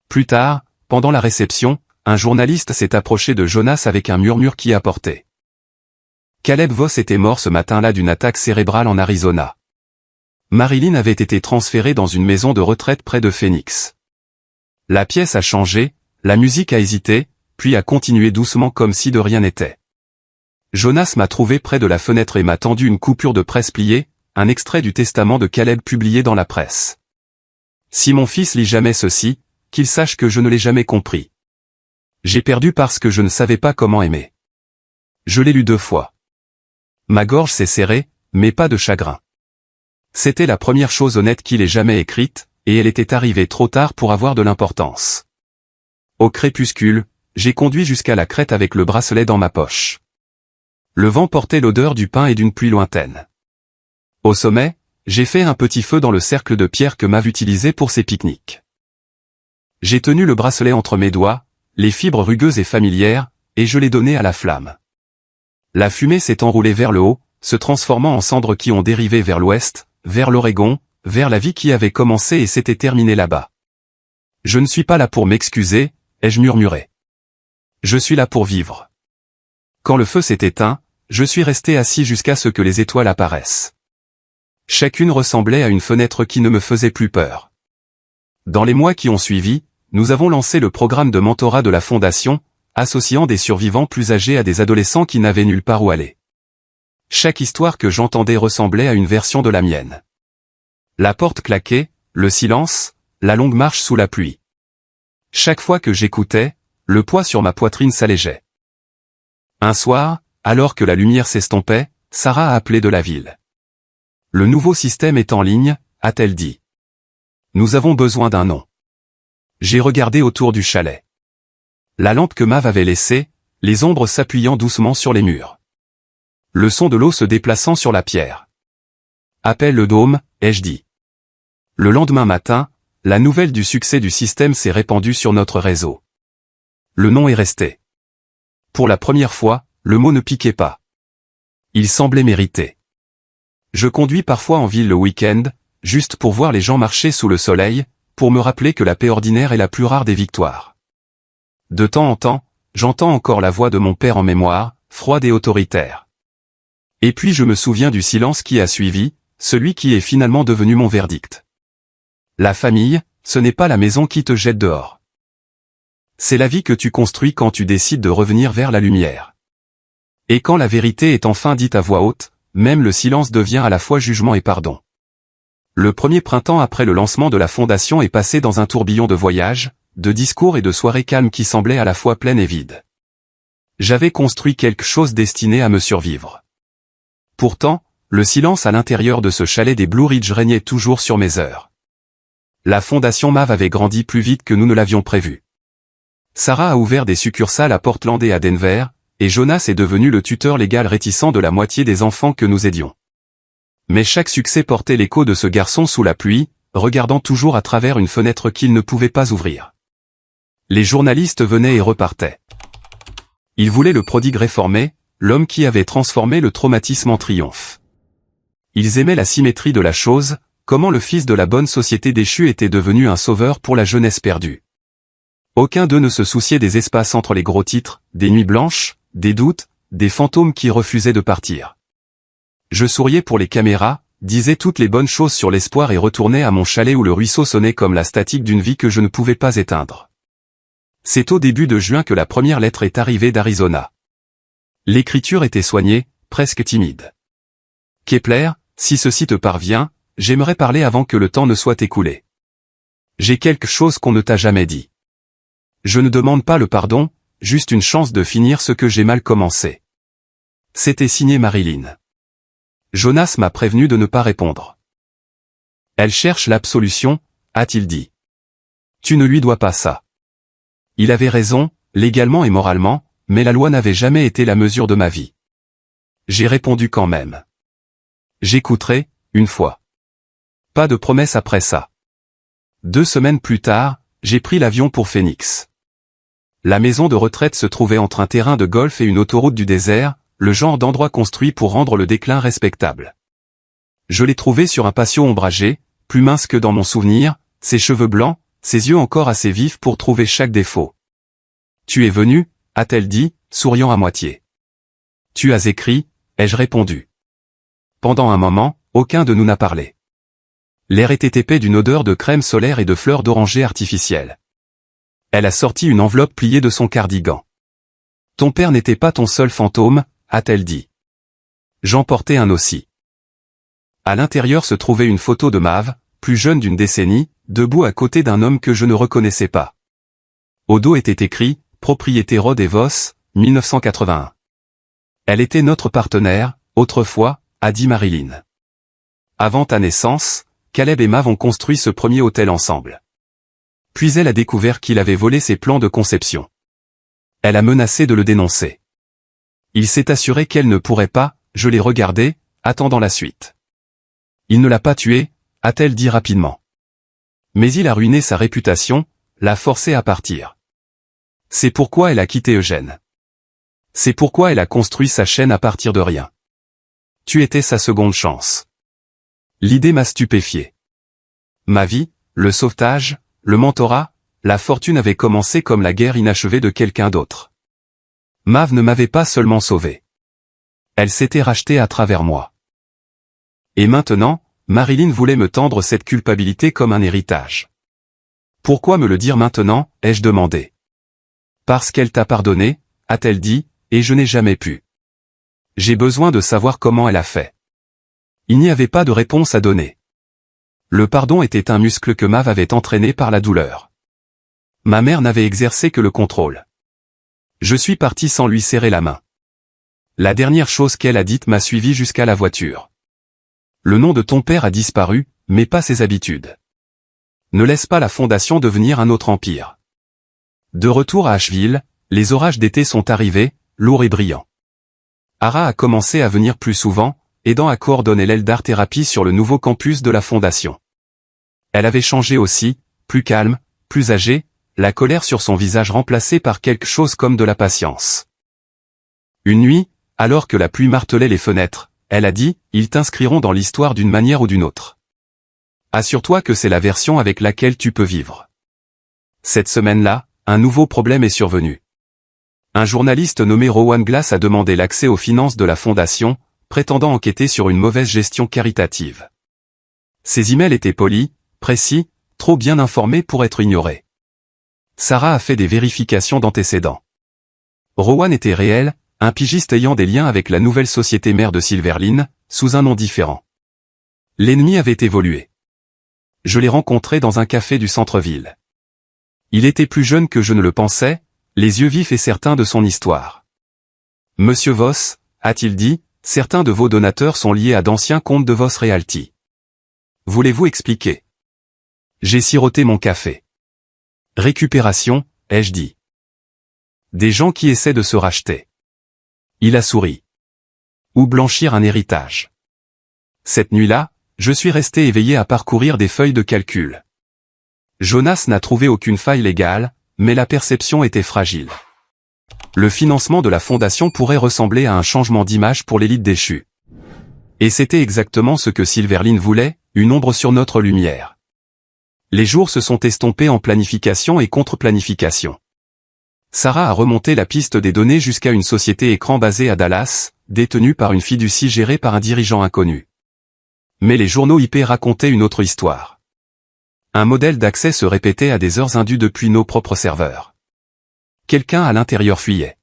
Plus tard, pendant la réception, un journaliste s'est approché de Jonas avec un murmure qui apportait. Caleb Voss était mort ce matin-là d'une attaque cérébrale en Arizona. Marilyn avait été transférée dans une maison de retraite près de Phoenix. La pièce a changé, la musique a hésité, puis a continué doucement comme si de rien n'était. Jonas m'a trouvé près de la fenêtre et m'a tendu une coupure de presse pliée, un extrait du testament de Caleb publié dans la presse. Si mon fils lit jamais ceci, qu'il sache que je ne l'ai jamais compris. J'ai perdu parce que je ne savais pas comment aimer. Je l'ai lu 2 fois. Ma gorge s'est serrée, mais pas de chagrin. C'était la première chose honnête qu'il ait jamais écrite, et elle était arrivée trop tard pour avoir de l'importance. Au crépuscule, j'ai conduit jusqu'à la crête avec le bracelet dans ma poche. Le vent portait l'odeur du pain et d'une pluie lointaine. Au sommet, j'ai fait un petit feu dans le cercle de pierre que Mav utilisait pour ses pique-niques. J'ai tenu le bracelet entre mes doigts, les fibres rugueuses et familières, et je l'ai donné à la flamme. La fumée s'est enroulée vers le haut, se transformant en cendres qui ont dérivé vers l'ouest, vers l'Oregon, vers la vie qui avait commencé et s'était terminée là-bas. Je ne suis pas là pour m'excuser, ai-je murmuré. Je suis là pour vivre. Quand le feu s'est éteint, je suis resté assis jusqu'à ce que les étoiles apparaissent. Chacune ressemblait à une fenêtre qui ne me faisait plus peur. Dans les mois qui ont suivi, nous avons lancé le programme de mentorat de la Fondation, associant des survivants plus âgés à des adolescents qui n'avaient nulle part où aller. Chaque histoire que j'entendais ressemblait à une version de la mienne. La porte claquait, le silence, la longue marche sous la pluie. Chaque fois que j'écoutais, le poids sur ma poitrine s'allégeait. Un soir, alors que la lumière s'estompait, Sarah a appelé de la ville. Le nouveau système est en ligne, a-t-elle dit. Nous avons besoin d'un nom. J'ai regardé autour du chalet. La lampe que Mav avait laissée, les ombres s'appuyant doucement sur les murs. Le son de l'eau se déplaçant sur la pierre. Appelle le dôme, ai-je dit. Le lendemain matin, la nouvelle du succès du système s'est répandue sur notre réseau. Le nom est resté. Pour la première fois, le mot ne piquait pas. Il semblait mérité. Je conduis parfois en ville le week-end, juste pour voir les gens marcher sous le soleil, pour me rappeler que la paix ordinaire est la plus rare des victoires. De temps en temps, j'entends encore la voix de mon père en mémoire, froide et autoritaire. Et puis je me souviens du silence qui a suivi, celui qui est finalement devenu mon verdict. La famille, ce n'est pas la maison qui te jette dehors. C'est la vie que tu construis quand tu décides de revenir vers la lumière. Et quand la vérité est enfin dite à voix haute, même le silence devient à la fois jugement et pardon. Le premier printemps après le lancement de la fondation est passé dans un tourbillon de voyages, de discours et de soirées calmes qui semblaient à la fois pleines et vides. J'avais construit quelque chose destiné à me survivre. Pourtant, le silence à l'intérieur de ce chalet des Blue Ridge régnait toujours sur mes heures. La fondation Mav avait grandi plus vite que nous ne l'avions prévu. Sarah a ouvert des succursales à Portland et à Denver, et Jonas est devenu le tuteur légal réticent de la moitié des enfants que nous aidions. Mais chaque succès portait l'écho de ce garçon sous la pluie, regardant toujours à travers une fenêtre qu'il ne pouvait pas ouvrir. Les journalistes venaient et repartaient. Ils voulaient le prodigue réformé, l'homme qui avait transformé le traumatisme en triomphe. Ils aimaient la symétrie de la chose, comment le fils de la bonne société déchue était devenu un sauveur pour la jeunesse perdue. Aucun d'eux ne se souciait des espaces entre les gros titres, des nuits blanches, des doutes, des fantômes qui refusaient de partir. Je souriais pour les caméras, disais toutes les bonnes choses sur l'espoir et retournais à mon chalet où le ruisseau sonnait comme la statique d'une vie que je ne pouvais pas éteindre. C'est au début de juin que la première lettre est arrivée d'Arizona. L'écriture était soignée, presque timide. Kepler, si ceci te parvient, j'aimerais parler avant que le temps ne soit écoulé. J'ai quelque chose qu'on ne t'a jamais dit. Je ne demande pas le pardon, juste une chance de finir ce que j'ai mal commencé. C'était signé Marilyn. Jonas m'a prévenu de ne pas répondre. Elle cherche l'absolution, a-t-il dit. Tu ne lui dois pas ça. Il avait raison, légalement et moralement, mais la loi n'avait jamais été la mesure de ma vie. J'ai répondu quand même. J'écouterai, une fois. Pas de promesse après ça. 2 semaines plus tard, j'ai pris l'avion pour Phoenix. La maison de retraite se trouvait entre un terrain de golf et une autoroute du désert, le genre d'endroit construit pour rendre le déclin respectable. Je l'ai trouvé sur un patio ombragé, plus mince que dans mon souvenir, ses cheveux blancs, ses yeux encore assez vifs pour trouver chaque défaut. Tu es venu, a-t-elle dit, souriant à moitié. Tu as écrit, ai-je répondu. Pendant un moment, aucun de nous n'a parlé. L'air était épais d'une odeur de crème solaire et de fleurs d'oranger artificielles. Elle a sorti une enveloppe pliée de son cardigan. Ton père n'était pas ton seul fantôme, a-t-elle dit. J'en portais un aussi. À l'intérieur se trouvait une photo de Mav, plus jeune d'une décennie, debout à côté d'un homme que je ne reconnaissais pas. Au dos était écrit « Propriété Rod et Voss, 1981 ». Elle était notre partenaire, autrefois, a dit Marilyn. Avant ta naissance, Caleb et Mav ont construit ce premier hôtel ensemble. Puis elle a découvert qu'il avait volé ses plans de conception. Elle a menacé de le dénoncer. Il s'est assuré qu'elle ne pourrait pas, je l'ai regardé, attendant la suite. Il ne l'a pas tué, a-t-elle dit rapidement. Mais il a ruiné sa réputation, l'a forcé à partir. C'est pourquoi elle a quitté Eugène. C'est pourquoi elle a construit sa chaîne à partir de rien. Tu étais sa seconde chance. L'idée m'a stupéfié. Ma vie, le sauvetage, le mentorat, la fortune avaient commencé comme la guerre inachevée de quelqu'un d'autre. Mav ne m'avait pas seulement sauvé. Elle s'était rachetée à travers moi. Et maintenant, Marilyn voulait me tendre cette culpabilité comme un héritage. Pourquoi me le dire maintenant, ai-je demandé. Parce qu'elle t'a pardonné, a-t-elle dit, et je n'ai jamais pu. J'ai besoin de savoir comment elle a fait. Il n'y avait pas de réponse à donner. Le pardon était un muscle que Mav avait entraîné par la douleur. Ma mère n'avait exercé que le contrôle. Je suis parti sans lui serrer la main. La dernière chose qu'elle a dite m'a suivi jusqu'à la voiture. Le nom de ton père a disparu, mais pas ses habitudes. Ne laisse pas la fondation devenir un autre empire. De retour à Asheville, les orages d'été sont arrivés, lourds et brillants. Ara a commencé à venir plus souvent, aidant à coordonner l'aile d'art-thérapie sur le nouveau campus de la fondation. Elle avait changé aussi, plus calme, plus âgée, la colère sur son visage remplacée par quelque chose comme de la patience. Une nuit, alors que la pluie martelait les fenêtres, elle a dit, ils t'inscriront dans l'histoire d'une manière ou d'une autre. Assure-toi que c'est la version avec laquelle tu peux vivre. Cette semaine-là, un nouveau problème est survenu. Un journaliste nommé Rowan Glass a demandé l'accès aux finances de la fondation, prétendant enquêter sur une mauvaise gestion caritative. Ses emails étaient polis, précis, trop bien informés pour être ignorés. Sarah a fait des vérifications d'antécédents. Rowan était réel, un pigiste ayant des liens avec la nouvelle société mère de Silverline, sous un nom différent. L'ennemi avait évolué. Je l'ai rencontré dans un café du centre-ville. Il était plus jeune que je ne le pensais, les yeux vifs et certains de son histoire. Monsieur Voss, a-t-il dit, certains de vos donateurs sont liés à d'anciens comptes de Voss Realty. Voulez-vous expliquer? J'ai siroté mon café. Récupération, ai-je dit. Des gens qui essaient de se racheter. Il a souri. Ou blanchir un héritage. Cette nuit-là, je suis resté éveillé à parcourir des feuilles de calcul. Jonas n'a trouvé aucune faille légale, mais la perception était fragile. Le financement de la fondation pourrait ressembler à un changement d'image pour l'élite déchue. Et c'était exactement ce que Silverline voulait, une ombre sur notre lumière. Les jours se sont estompés en planification et contre-planification. Sarah a remonté la piste des données jusqu'à une société écran basée à Dallas, détenue par une fiducie gérée par un dirigeant inconnu. Mais les journaux IP racontaient une autre histoire. Un modèle d'accès se répétait à des heures indues depuis nos propres serveurs. Quelqu'un à l'intérieur fuyait.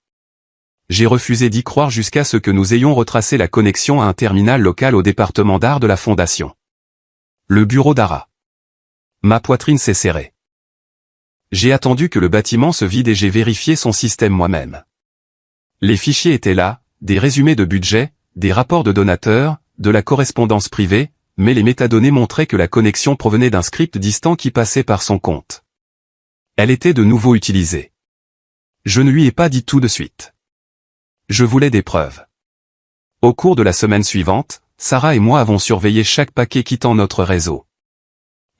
J'ai refusé d'y croire jusqu'à ce que nous ayons retracé la connexion à un terminal local au département d'art de la Fondation. Le bureau d'Ara. Ma poitrine s'est serrée. J'ai attendu que le bâtiment se vide et j'ai vérifié son système moi-même. Les fichiers étaient là, des résumés de budget, des rapports de donateurs, de la correspondance privée, mais les métadonnées montraient que la connexion provenait d'un script distant qui passait par son compte. Elle était de nouveau utilisée. Je ne lui ai pas dit tout de suite. Je voulais des preuves. Au cours de la semaine suivante, Sarah et moi avons surveillé chaque paquet quittant notre réseau.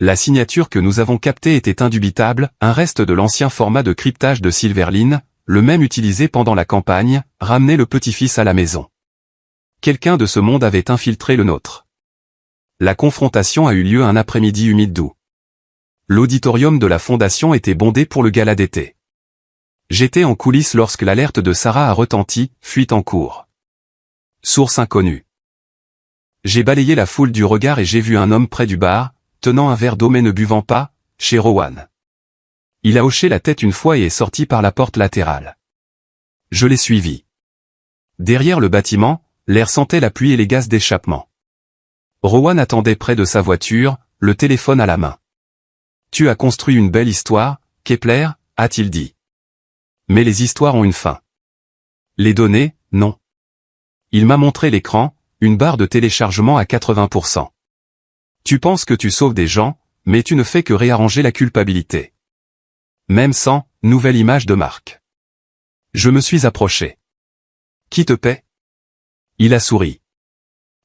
La signature que nous avons captée était indubitable, un reste de l'ancien format de cryptage de Silverline, le même utilisé pendant la campagne, ramener le petit-fils à la maison. Quelqu'un de ce monde avait infiltré le nôtre. La confrontation a eu lieu un après-midi humide d'août. L'auditorium de la Fondation était bondé pour le gala d'été. J'étais en coulisses lorsque l'alerte de Sarah a retenti, fuite en cours. Source inconnue. J'ai balayé la foule du regard et j'ai vu un homme près du bar, tenant un verre d'eau mais ne buvant pas, chez Rowan. Il a hoché la tête une fois et est sorti par la porte latérale. Je l'ai suivi. Derrière le bâtiment, l'air sentait la pluie et les gaz d'échappement. Rowan attendait près de sa voiture, le téléphone à la main. « Tu as construit une belle histoire, Kepler » a-t-il dit. Mais les histoires ont une fin. Les données, non. Il m'a montré l'écran, une barre de téléchargement à 80%. Tu penses que tu sauves des gens, mais tu ne fais que réarranger la culpabilité. Même sans, nouvelle image de marque. Je me suis approché. Qui te paie? Il a souri.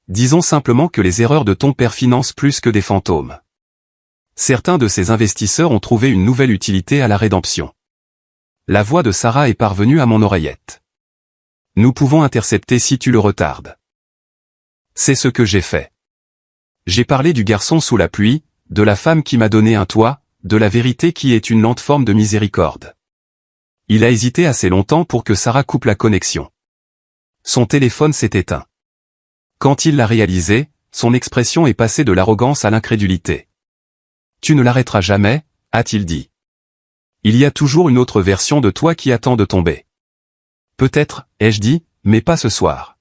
Disons simplement que les erreurs de ton père financent plus que des fantômes. Certains de ces investisseurs ont trouvé une nouvelle utilité à la rédemption. La voix de Sarah est parvenue à mon oreillette. Nous pouvons intercepter si tu le retardes. C'est ce que j'ai fait. J'ai parlé du garçon sous la pluie, de la femme qui m'a donné un toit, de la vérité qui est une lente forme de miséricorde. Il a hésité assez longtemps pour que Sarah coupe la connexion. Son téléphone s'est éteint. Quand il l'a réalisé, son expression est passée de l'arrogance à l'incrédulité. « Tu ne l'arrêteras jamais » a-t-il dit. « Il y a toujours une autre version de toi qui attend de tomber. »« Peut-être, ai-je dit, mais pas ce soir. »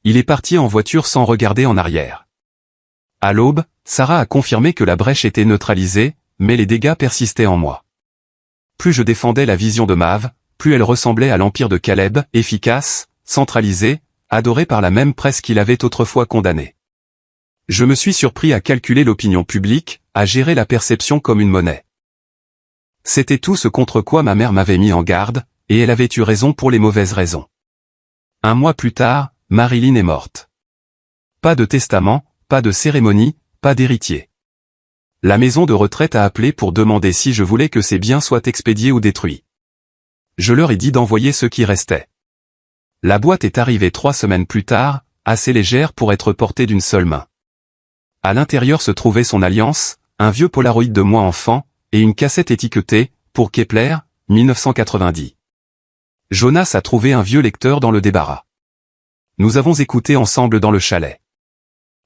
Il est parti en voiture sans regarder en arrière. À l'aube, Sarah a confirmé que la brèche était neutralisée, mais les dégâts persistaient en moi. Plus je défendais la vision de Mav, plus elle ressemblait à l'empire de Caleb, efficace, centralisé, adoré par la même presse qui l'avait autrefois condamné. Je me suis surpris à calculer l'opinion publique, à gérer la perception comme une monnaie. C'était tout ce contre quoi ma mère m'avait mis en garde, et elle avait eu raison pour les mauvaises raisons. Un mois plus tard, Marilyn est morte. Pas de testament, pas de cérémonie, pas d'héritier. La maison de retraite a appelé pour demander si je voulais que ses biens soient expédiés ou détruits. Je leur ai dit d'envoyer ceux qui restaient. La boîte est arrivée 3 semaines plus tard, assez légère pour être portée d'une seule main. À l'intérieur se trouvait son alliance, un vieux Polaroid de moi enfant, et une cassette étiquetée, pour Kepler, 1990. Jonas a trouvé un vieux lecteur dans le débarras. Nous avons écouté ensemble dans le chalet.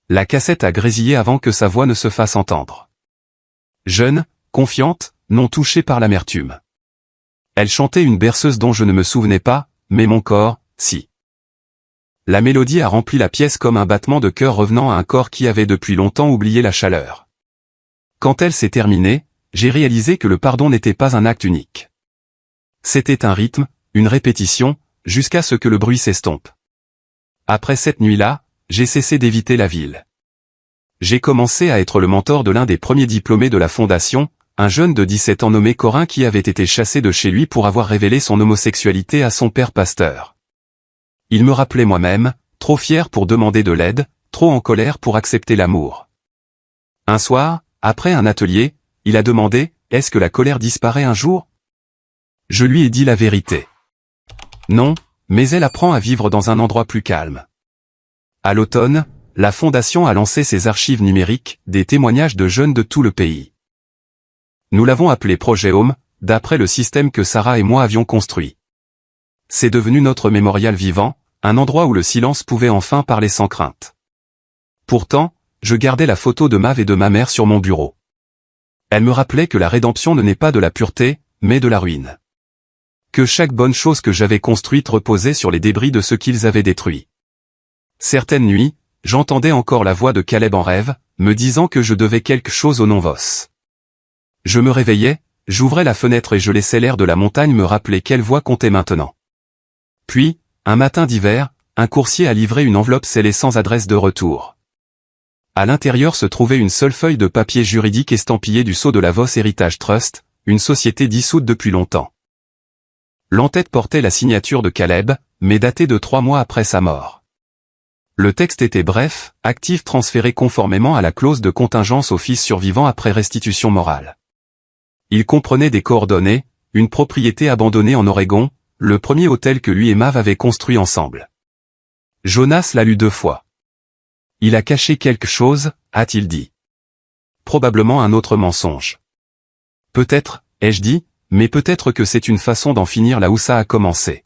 La cassette a grésillé avant que sa voix ne se fasse entendre. Jeune, confiante, non touchée par l'amertume. Elle chantait une berceuse dont je ne me souvenais pas, mais mon corps, si. La mélodie a rempli la pièce comme un battement de cœur revenant à un corps qui avait depuis longtemps oublié la chaleur. Quand elle s'est terminée, j'ai réalisé que le pardon n'était pas un acte unique. C'était un rythme, une répétition, jusqu'à ce que le bruit s'estompe. Après cette nuit-là, j'ai cessé d'éviter la ville. J'ai commencé à être le mentor de l'un des premiers diplômés de la Fondation, un jeune de 17 ans nommé Corin qui avait été chassé de chez lui pour avoir révélé son homosexualité à son père pasteur. Il me rappelait moi-même, trop fier pour demander de l'aide, trop en colère pour accepter l'amour. Un soir, après un atelier, il a demandé « Est-ce que la colère disparaît un jour ?» Je lui ai dit la vérité. Non, mais elle apprend à vivre dans un endroit plus calme. À l'automne, la Fondation a lancé ses archives numériques, des témoignages de jeunes de tout le pays. Nous l'avons appelé Projet Home, d'après le système que Sarah et moi avions construit. C'est devenu notre mémorial vivant, un endroit où le silence pouvait enfin parler sans crainte. Pourtant, je gardais la photo de Mav et de ma mère sur mon bureau. Elle me rappelait que la rédemption ne naît pas de la pureté, mais de la ruine. Que chaque bonne chose que j'avais construite reposait sur les débris de ce qu'ils avaient détruit. Certaines nuits, j'entendais encore la voix de Caleb en rêve, me disant que je devais quelque chose au non-Vos. Je me réveillais, j'ouvrais la fenêtre et je laissais l'air de la montagne me rappeler quelle voix comptait maintenant. Puis, un matin d'hiver, un coursier a livré une enveloppe scellée sans adresse de retour. À l'intérieur se trouvait une seule feuille de papier juridique estampillée du sceau de la Vos Heritage Trust, une société dissoute depuis longtemps. L'entête portait la signature de Caleb, mais datée de 3 mois après sa mort. Le texte était bref, actif transféré conformément à la clause de contingence au fils survivant après restitution morale. Il comprenait des coordonnées, une propriété abandonnée en Oregon, le premier hôtel que lui et Mav avaient construit ensemble. Jonas l'a lu 2 fois. Il a caché quelque chose, a-t-il dit. Probablement un autre mensonge. Peut-être, ai-je dit, mais peut-être que c'est une façon d'en finir là où ça a commencé.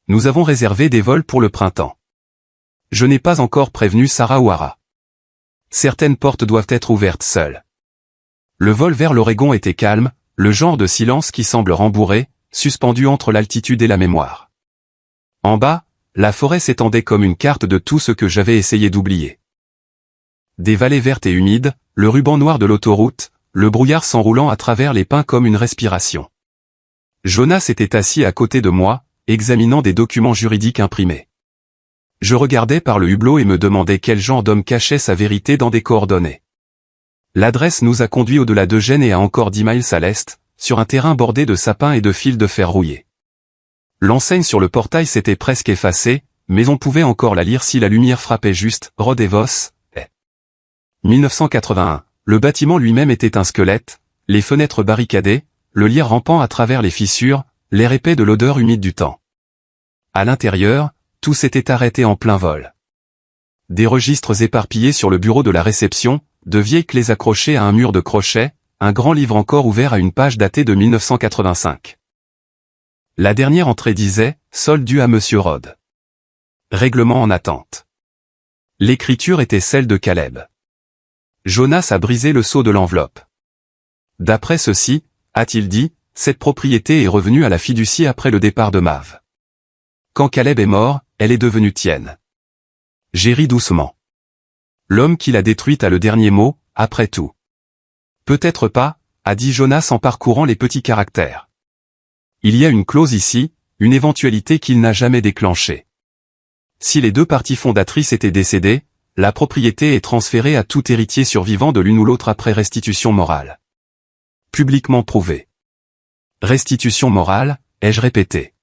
Nous avons réservé des vols pour le printemps. Je n'ai pas encore prévenu Sarah ou Ara. Certaines portes doivent être ouvertes seules. Le vol vers l'Oregon était calme, le genre de silence qui semble rembourré, suspendu entre l'altitude et la mémoire. En bas, la forêt s'étendait comme une carte de tout ce que j'avais essayé d'oublier. Des vallées vertes et humides, le ruban noir de l'autoroute, le brouillard s'enroulant à travers les pins comme une respiration. Jonas était assis à côté de moi, examinant des documents juridiques imprimés. Je regardais par le hublot et me demandais quel genre d'homme cachait sa vérité dans des coordonnées. L'adresse nous a conduits au-delà d'Eugène et à encore 10 miles à l'est, sur un terrain bordé de sapins et de fils de fer rouillés. L'enseigne sur le portail s'était presque effacée, mais on pouvait encore la lire si la lumière frappait juste, Rodevos, 1981. Le bâtiment lui-même était un squelette, les fenêtres barricadées, le lierre rampant à travers les fissures, l'air épais de l'odeur humide du temps. À l'intérieur, tout s'était arrêté en plein vol. Des registres éparpillés sur le bureau de la réception, de vieilles clés accrochées à un mur de crochets, un grand livre encore ouvert à une page datée de 1985. La dernière entrée disait « Solde dû à Monsieur Rod ». Règlement en attente. L'écriture était celle de Caleb. Jonas a brisé le sceau de l'enveloppe. D'après ceci, a-t-il dit, cette propriété est revenue à la fiducie après le départ de Mav. Quand Caleb est mort, elle est devenue tienne. J'ai ri doucement. L'homme qui l'a détruite a le dernier mot, après tout. Peut-être pas, a dit Jonas en parcourant les petits caractères. Il y a une clause ici, une éventualité qu'il n'a jamais déclenchée. Si les 2 parties fondatrices étaient décédées, la propriété est transférée à tout héritier survivant de l'une ou l'autre après restitution morale. Publiquement prouvé. Restitution morale, ai-je répété.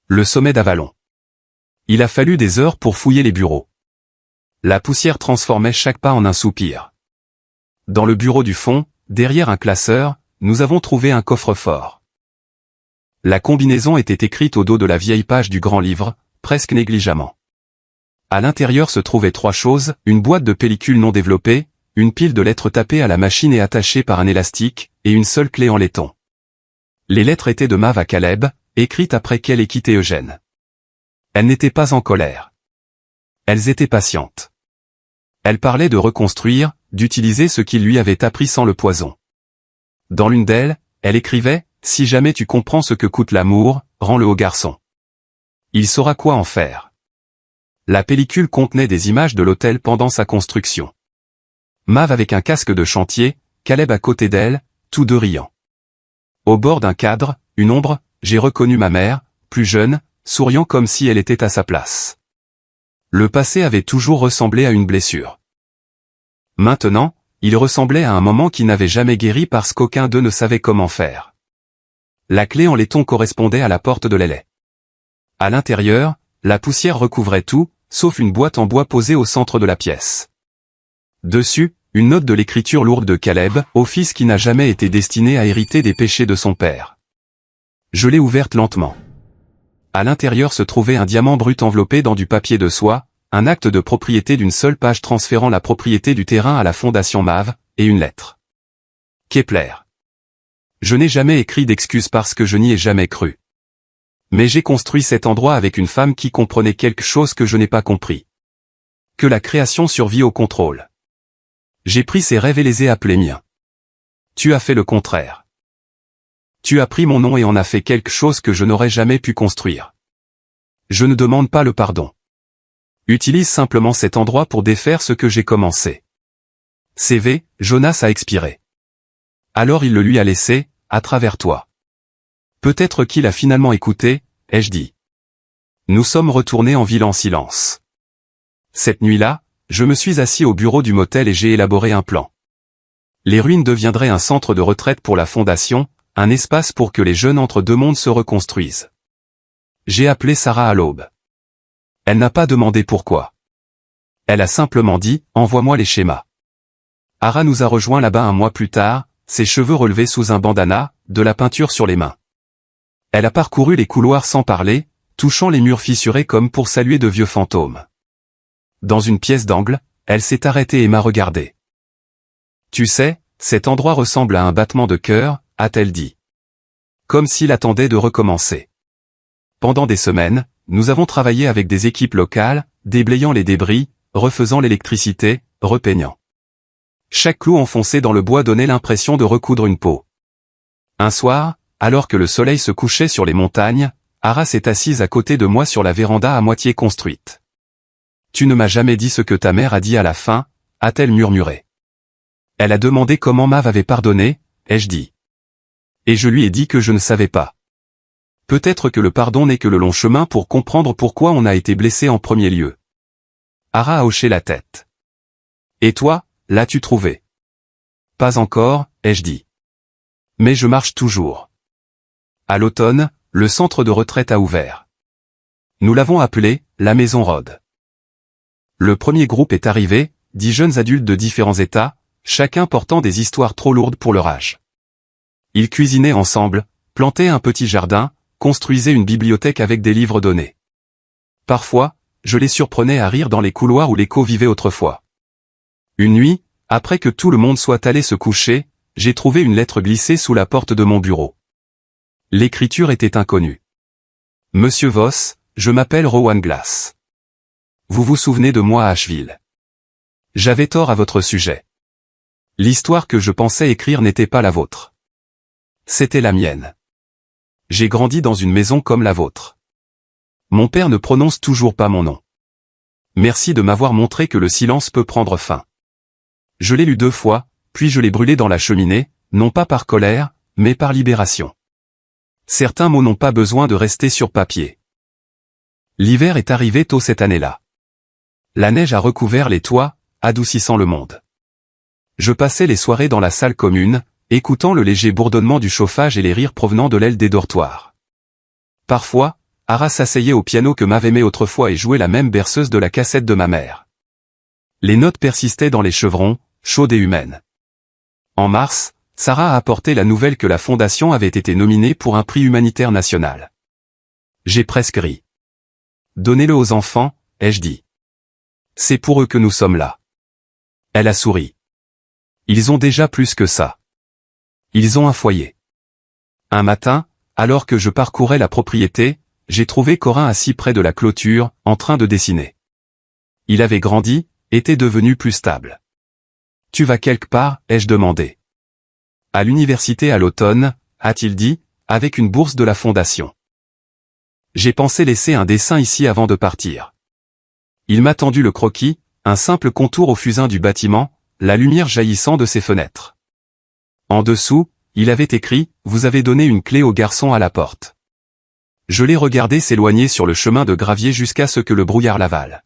Le sommet d'Avalon. Il a fallu des heures pour fouiller les bureaux. La poussière transformait chaque pas en un soupir. Dans le bureau du fond, derrière un classeur, nous avons trouvé un coffre-fort. La combinaison était écrite au dos de la vieille page du grand livre, presque négligemment. À l'intérieur se trouvaient 3 choses, une boîte de pellicule non développée, une pile de lettres tapées à la machine et attachées par un élastique, et une seule clé en laiton. Les lettres étaient de Mav à Caleb, écrites après qu'elle ait quitté Eugène. Elles n'étaient pas en colère. Elles étaient patientes. Elle parlait de reconstruire, d'utiliser ce qu'il lui avait appris sans le poison. Dans l'une d'elles, elle écrivait « Si jamais tu comprends ce que coûte l'amour, rends-le au garçon. Il saura quoi en faire. » La pellicule contenait des images de l'hôtel pendant sa construction. Mav avec un casque de chantier, Caleb à côté d'elle, tous 2 riant. Au bord d'un cadre, une ombre, j'ai reconnu ma mère, plus jeune, souriant comme si elle était à sa place. Le passé avait toujours ressemblé à une blessure. Maintenant, il ressemblait à un moment qui n'avait jamais guéri parce qu'aucun d'eux ne savait comment faire. La clé en laiton correspondait à la porte de l'aillet. À l'intérieur, la poussière recouvrait tout, sauf une boîte en bois posée au centre de la pièce. Dessus, une note de l'écriture lourde de Caleb, au fils qui n'a jamais été destiné à hériter des péchés de son père. Je l'ai ouverte lentement. À l'intérieur se trouvait un diamant brut enveloppé dans du papier de soie, un acte de propriété d'une seule page transférant la propriété du terrain à la Fondation Mave, et une lettre. Kepler. Je n'ai jamais écrit d'excuses parce que je n'y ai jamais cru. Mais j'ai construit cet endroit avec une femme qui comprenait quelque chose que je n'ai pas compris. Que la création survit au contrôle. J'ai pris ses rêves et les ai appelés miens. Tu as fait le contraire. Tu as pris mon nom et en as fait quelque chose que je n'aurais jamais pu construire. Je ne demande pas le pardon. Utilise simplement cet endroit pour défaire ce que j'ai commencé. CV, Jonas a expiré. Alors il le lui a laissé, à travers toi. Peut-être qu'il a finalement écouté, ai-je dit. Nous sommes retournés en ville en silence. Cette nuit-là, je me suis assis au bureau du motel et j'ai élaboré un plan. Les ruines deviendraient un centre de retraite pour la fondation, un espace pour que les jeunes entre deux mondes se reconstruisent. J'ai appelé Sarah à l'aube. Elle n'a pas demandé pourquoi. Elle a simplement dit, envoie-moi les schémas. Ara nous a rejoints là-bas un mois plus tard, ses cheveux relevés sous un bandana, de la peinture sur les mains. Elle a parcouru les couloirs sans parler, touchant les murs fissurés comme pour saluer de vieux fantômes. Dans une pièce d'angle, elle s'est arrêtée et m'a regardé. Tu sais, cet endroit ressemble à un battement de cœur, a-t-elle dit. Comme s'il attendait de recommencer. Pendant des semaines, nous avons travaillé avec des équipes locales, déblayant les débris, refaisant l'électricité, repeignant. Chaque clou enfoncé dans le bois donnait l'impression de recoudre une peau. Un soir, alors que le soleil se couchait sur les montagnes, Ara s'est assise à côté de moi sur la véranda à moitié construite. Tu ne m'as jamais dit ce que ta mère a dit à la fin, a-t-elle murmuré. Elle a demandé comment Mav avait pardonné, ai-je dit. Et je lui ai dit que je ne savais pas. Peut-être que le pardon n'est que le long chemin pour comprendre pourquoi on a été blessé en premier lieu. Ara a hoché la tête. Et toi, l'as-tu trouvé? Pas encore, ai-je dit. Mais je marche toujours. À l'automne, le centre de retraite a ouvert. Nous l'avons appelé, la Maison Rod. Le premier groupe est arrivé, 10 jeunes adultes de différents états, chacun portant des histoires trop lourdes pour leur âge. Ils cuisinaient ensemble, plantaient un petit jardin, construisaient une bibliothèque avec des livres donnés. Parfois, je les surprenais à rire dans les couloirs où l'écho vivait autrefois. Une nuit, après que tout le monde soit allé se coucher, j'ai trouvé une lettre glissée sous la porte de mon bureau. L'écriture était inconnue. Monsieur Voss, je m'appelle Rowan Glass. Vous vous souvenez de moi à Asheville. J'avais tort à votre sujet. L'histoire que je pensais écrire n'était pas la vôtre. C'était la mienne. J'ai grandi dans une maison comme la vôtre. Mon père ne prononce toujours pas mon nom. Merci de m'avoir montré que le silence peut prendre fin. Je l'ai lu 2 fois, puis je l'ai brûlé dans la cheminée, non pas par colère, mais par libération. Certains mots n'ont pas besoin de rester sur papier. L'hiver est arrivé tôt cette année-là. La neige a recouvert les toits, adoucissant le monde. Je passais les soirées dans la salle commune, écoutant le léger bourdonnement du chauffage et les rires provenant de l'aile des dortoirs. Parfois, Ara s'asseyait au piano que Mav aimait autrefois et jouait la même berceuse de la cassette de ma mère. Les notes persistaient dans les chevrons, chaudes et humaines. En mars, Sarah a apporté la nouvelle que la Fondation avait été nominée pour un prix humanitaire national. J'ai presque ri. Donnez-le aux enfants, ai-je dit. C'est pour eux que nous sommes là. Elle a souri. Ils ont déjà plus que ça. Ils ont un foyer. Un matin, alors que je parcourais la propriété, j'ai trouvé Corin assis près de la clôture, en train de dessiner. Il avait grandi, était devenu plus stable. Tu vas quelque part, ai-je demandé. À l'université à l'automne, a-t-il dit, avec une bourse de la Fondation. J'ai pensé laisser un dessin ici avant de partir. Il m'a tendu le croquis, un simple contour au fusain du bâtiment, la lumière jaillissant de ses fenêtres. En dessous, il avait écrit « Vous avez donné une clé au garçon à la porte ». Je l'ai regardé s'éloigner sur le chemin de gravier jusqu'à ce que le brouillard l'avale.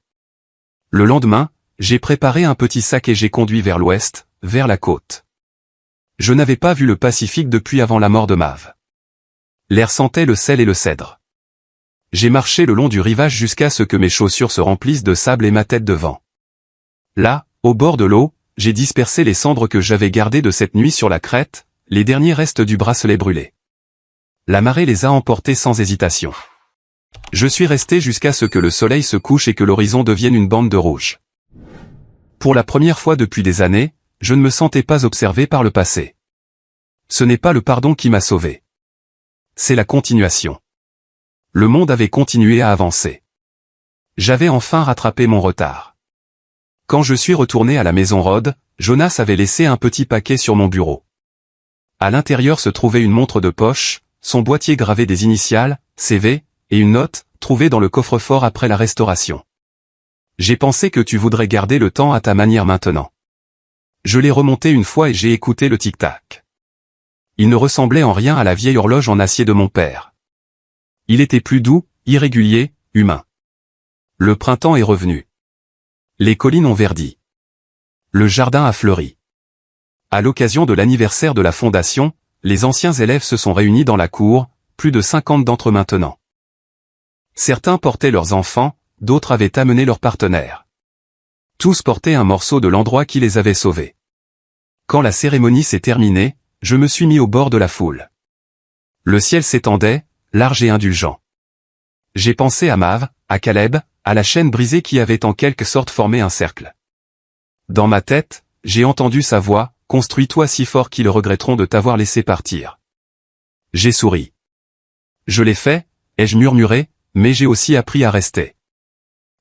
Le lendemain, j'ai préparé un petit sac et j'ai conduit vers l'ouest, vers la côte. Je n'avais pas vu le Pacifique depuis avant la mort de Mav. L'air sentait le sel et le cèdre. J'ai marché le long du rivage jusqu'à ce que mes chaussures se remplissent de sable et ma tête de vent. Là, au bord de l'eau, j'ai dispersé les cendres que j'avais gardées de cette nuit sur la crête, les derniers restes du bracelet brûlé. La marée les a emportés sans hésitation. Je suis resté jusqu'à ce que le soleil se couche et que l'horizon devienne une bande de rouge. Pour la première fois depuis des années, je ne me sentais pas observé par le passé. Ce n'est pas le pardon qui m'a sauvé. C'est la continuation. Le monde avait continué à avancer. J'avais enfin rattrapé mon retard. Quand je suis retourné à la maison Rod, Jonas avait laissé un petit paquet sur mon bureau. À l'intérieur se trouvait une montre de poche, son boîtier gravé des initiales, CV, et une note, trouvée dans le coffre-fort après la restauration. J'ai pensé que tu voudrais garder le temps à ta manière maintenant. Je l'ai remonté une fois et j'ai écouté le tic-tac. Il ne ressemblait en rien à la vieille horloge en acier de mon père. Il était plus doux, irrégulier, humain. Le printemps est revenu. Les collines ont verdi. Le jardin a fleuri. À l'occasion de l'anniversaire de la fondation, les anciens élèves se sont réunis dans la cour, plus de 50 d'entre eux maintenant. Certains portaient leurs enfants, d'autres avaient amené leurs partenaires. Tous portaient un morceau de l'endroit qui les avait sauvés. Quand la cérémonie s'est terminée, je me suis mis au bord de la foule. Le ciel s'étendait, large et indulgent. J'ai pensé à Mav, à Caleb, à la chaîne brisée qui avait en quelque sorte formé un cercle. Dans ma tête, j'ai entendu sa voix, « Construis-toi si fort qu'ils regretteront de t'avoir laissé partir. » J'ai souri. Je l'ai fait, ai-je murmuré, mais j'ai aussi appris à rester.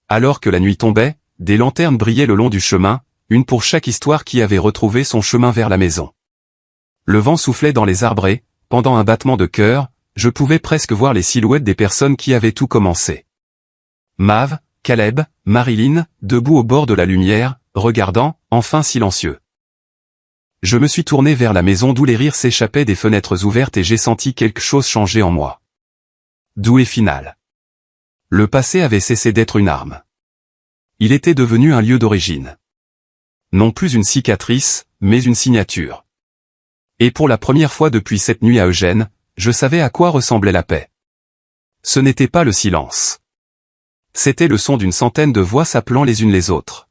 Alors que la nuit tombait, des lanternes brillaient le long du chemin, une pour chaque histoire qui avait retrouvé son chemin vers la maison. Le vent soufflait dans les arbres et, pendant un battement de cœur, je pouvais presque voir les silhouettes des personnes qui avaient tout commencé. Mav, Caleb, Marilyn, debout au bord de la lumière, regardant, enfin silencieux. Je me suis tourné vers la maison d'où les rires s'échappaient des fenêtres ouvertes et j'ai senti quelque chose changer en moi. Doux et final. Le passé avait cessé d'être une arme. Il était devenu un lieu d'origine. Non plus une cicatrice, mais une signature. Et pour la première fois depuis cette nuit à Eugène, je savais à quoi ressemblait la paix. Ce n'était pas le silence. C'était le son d'une centaine de voix s'appelant les unes les autres.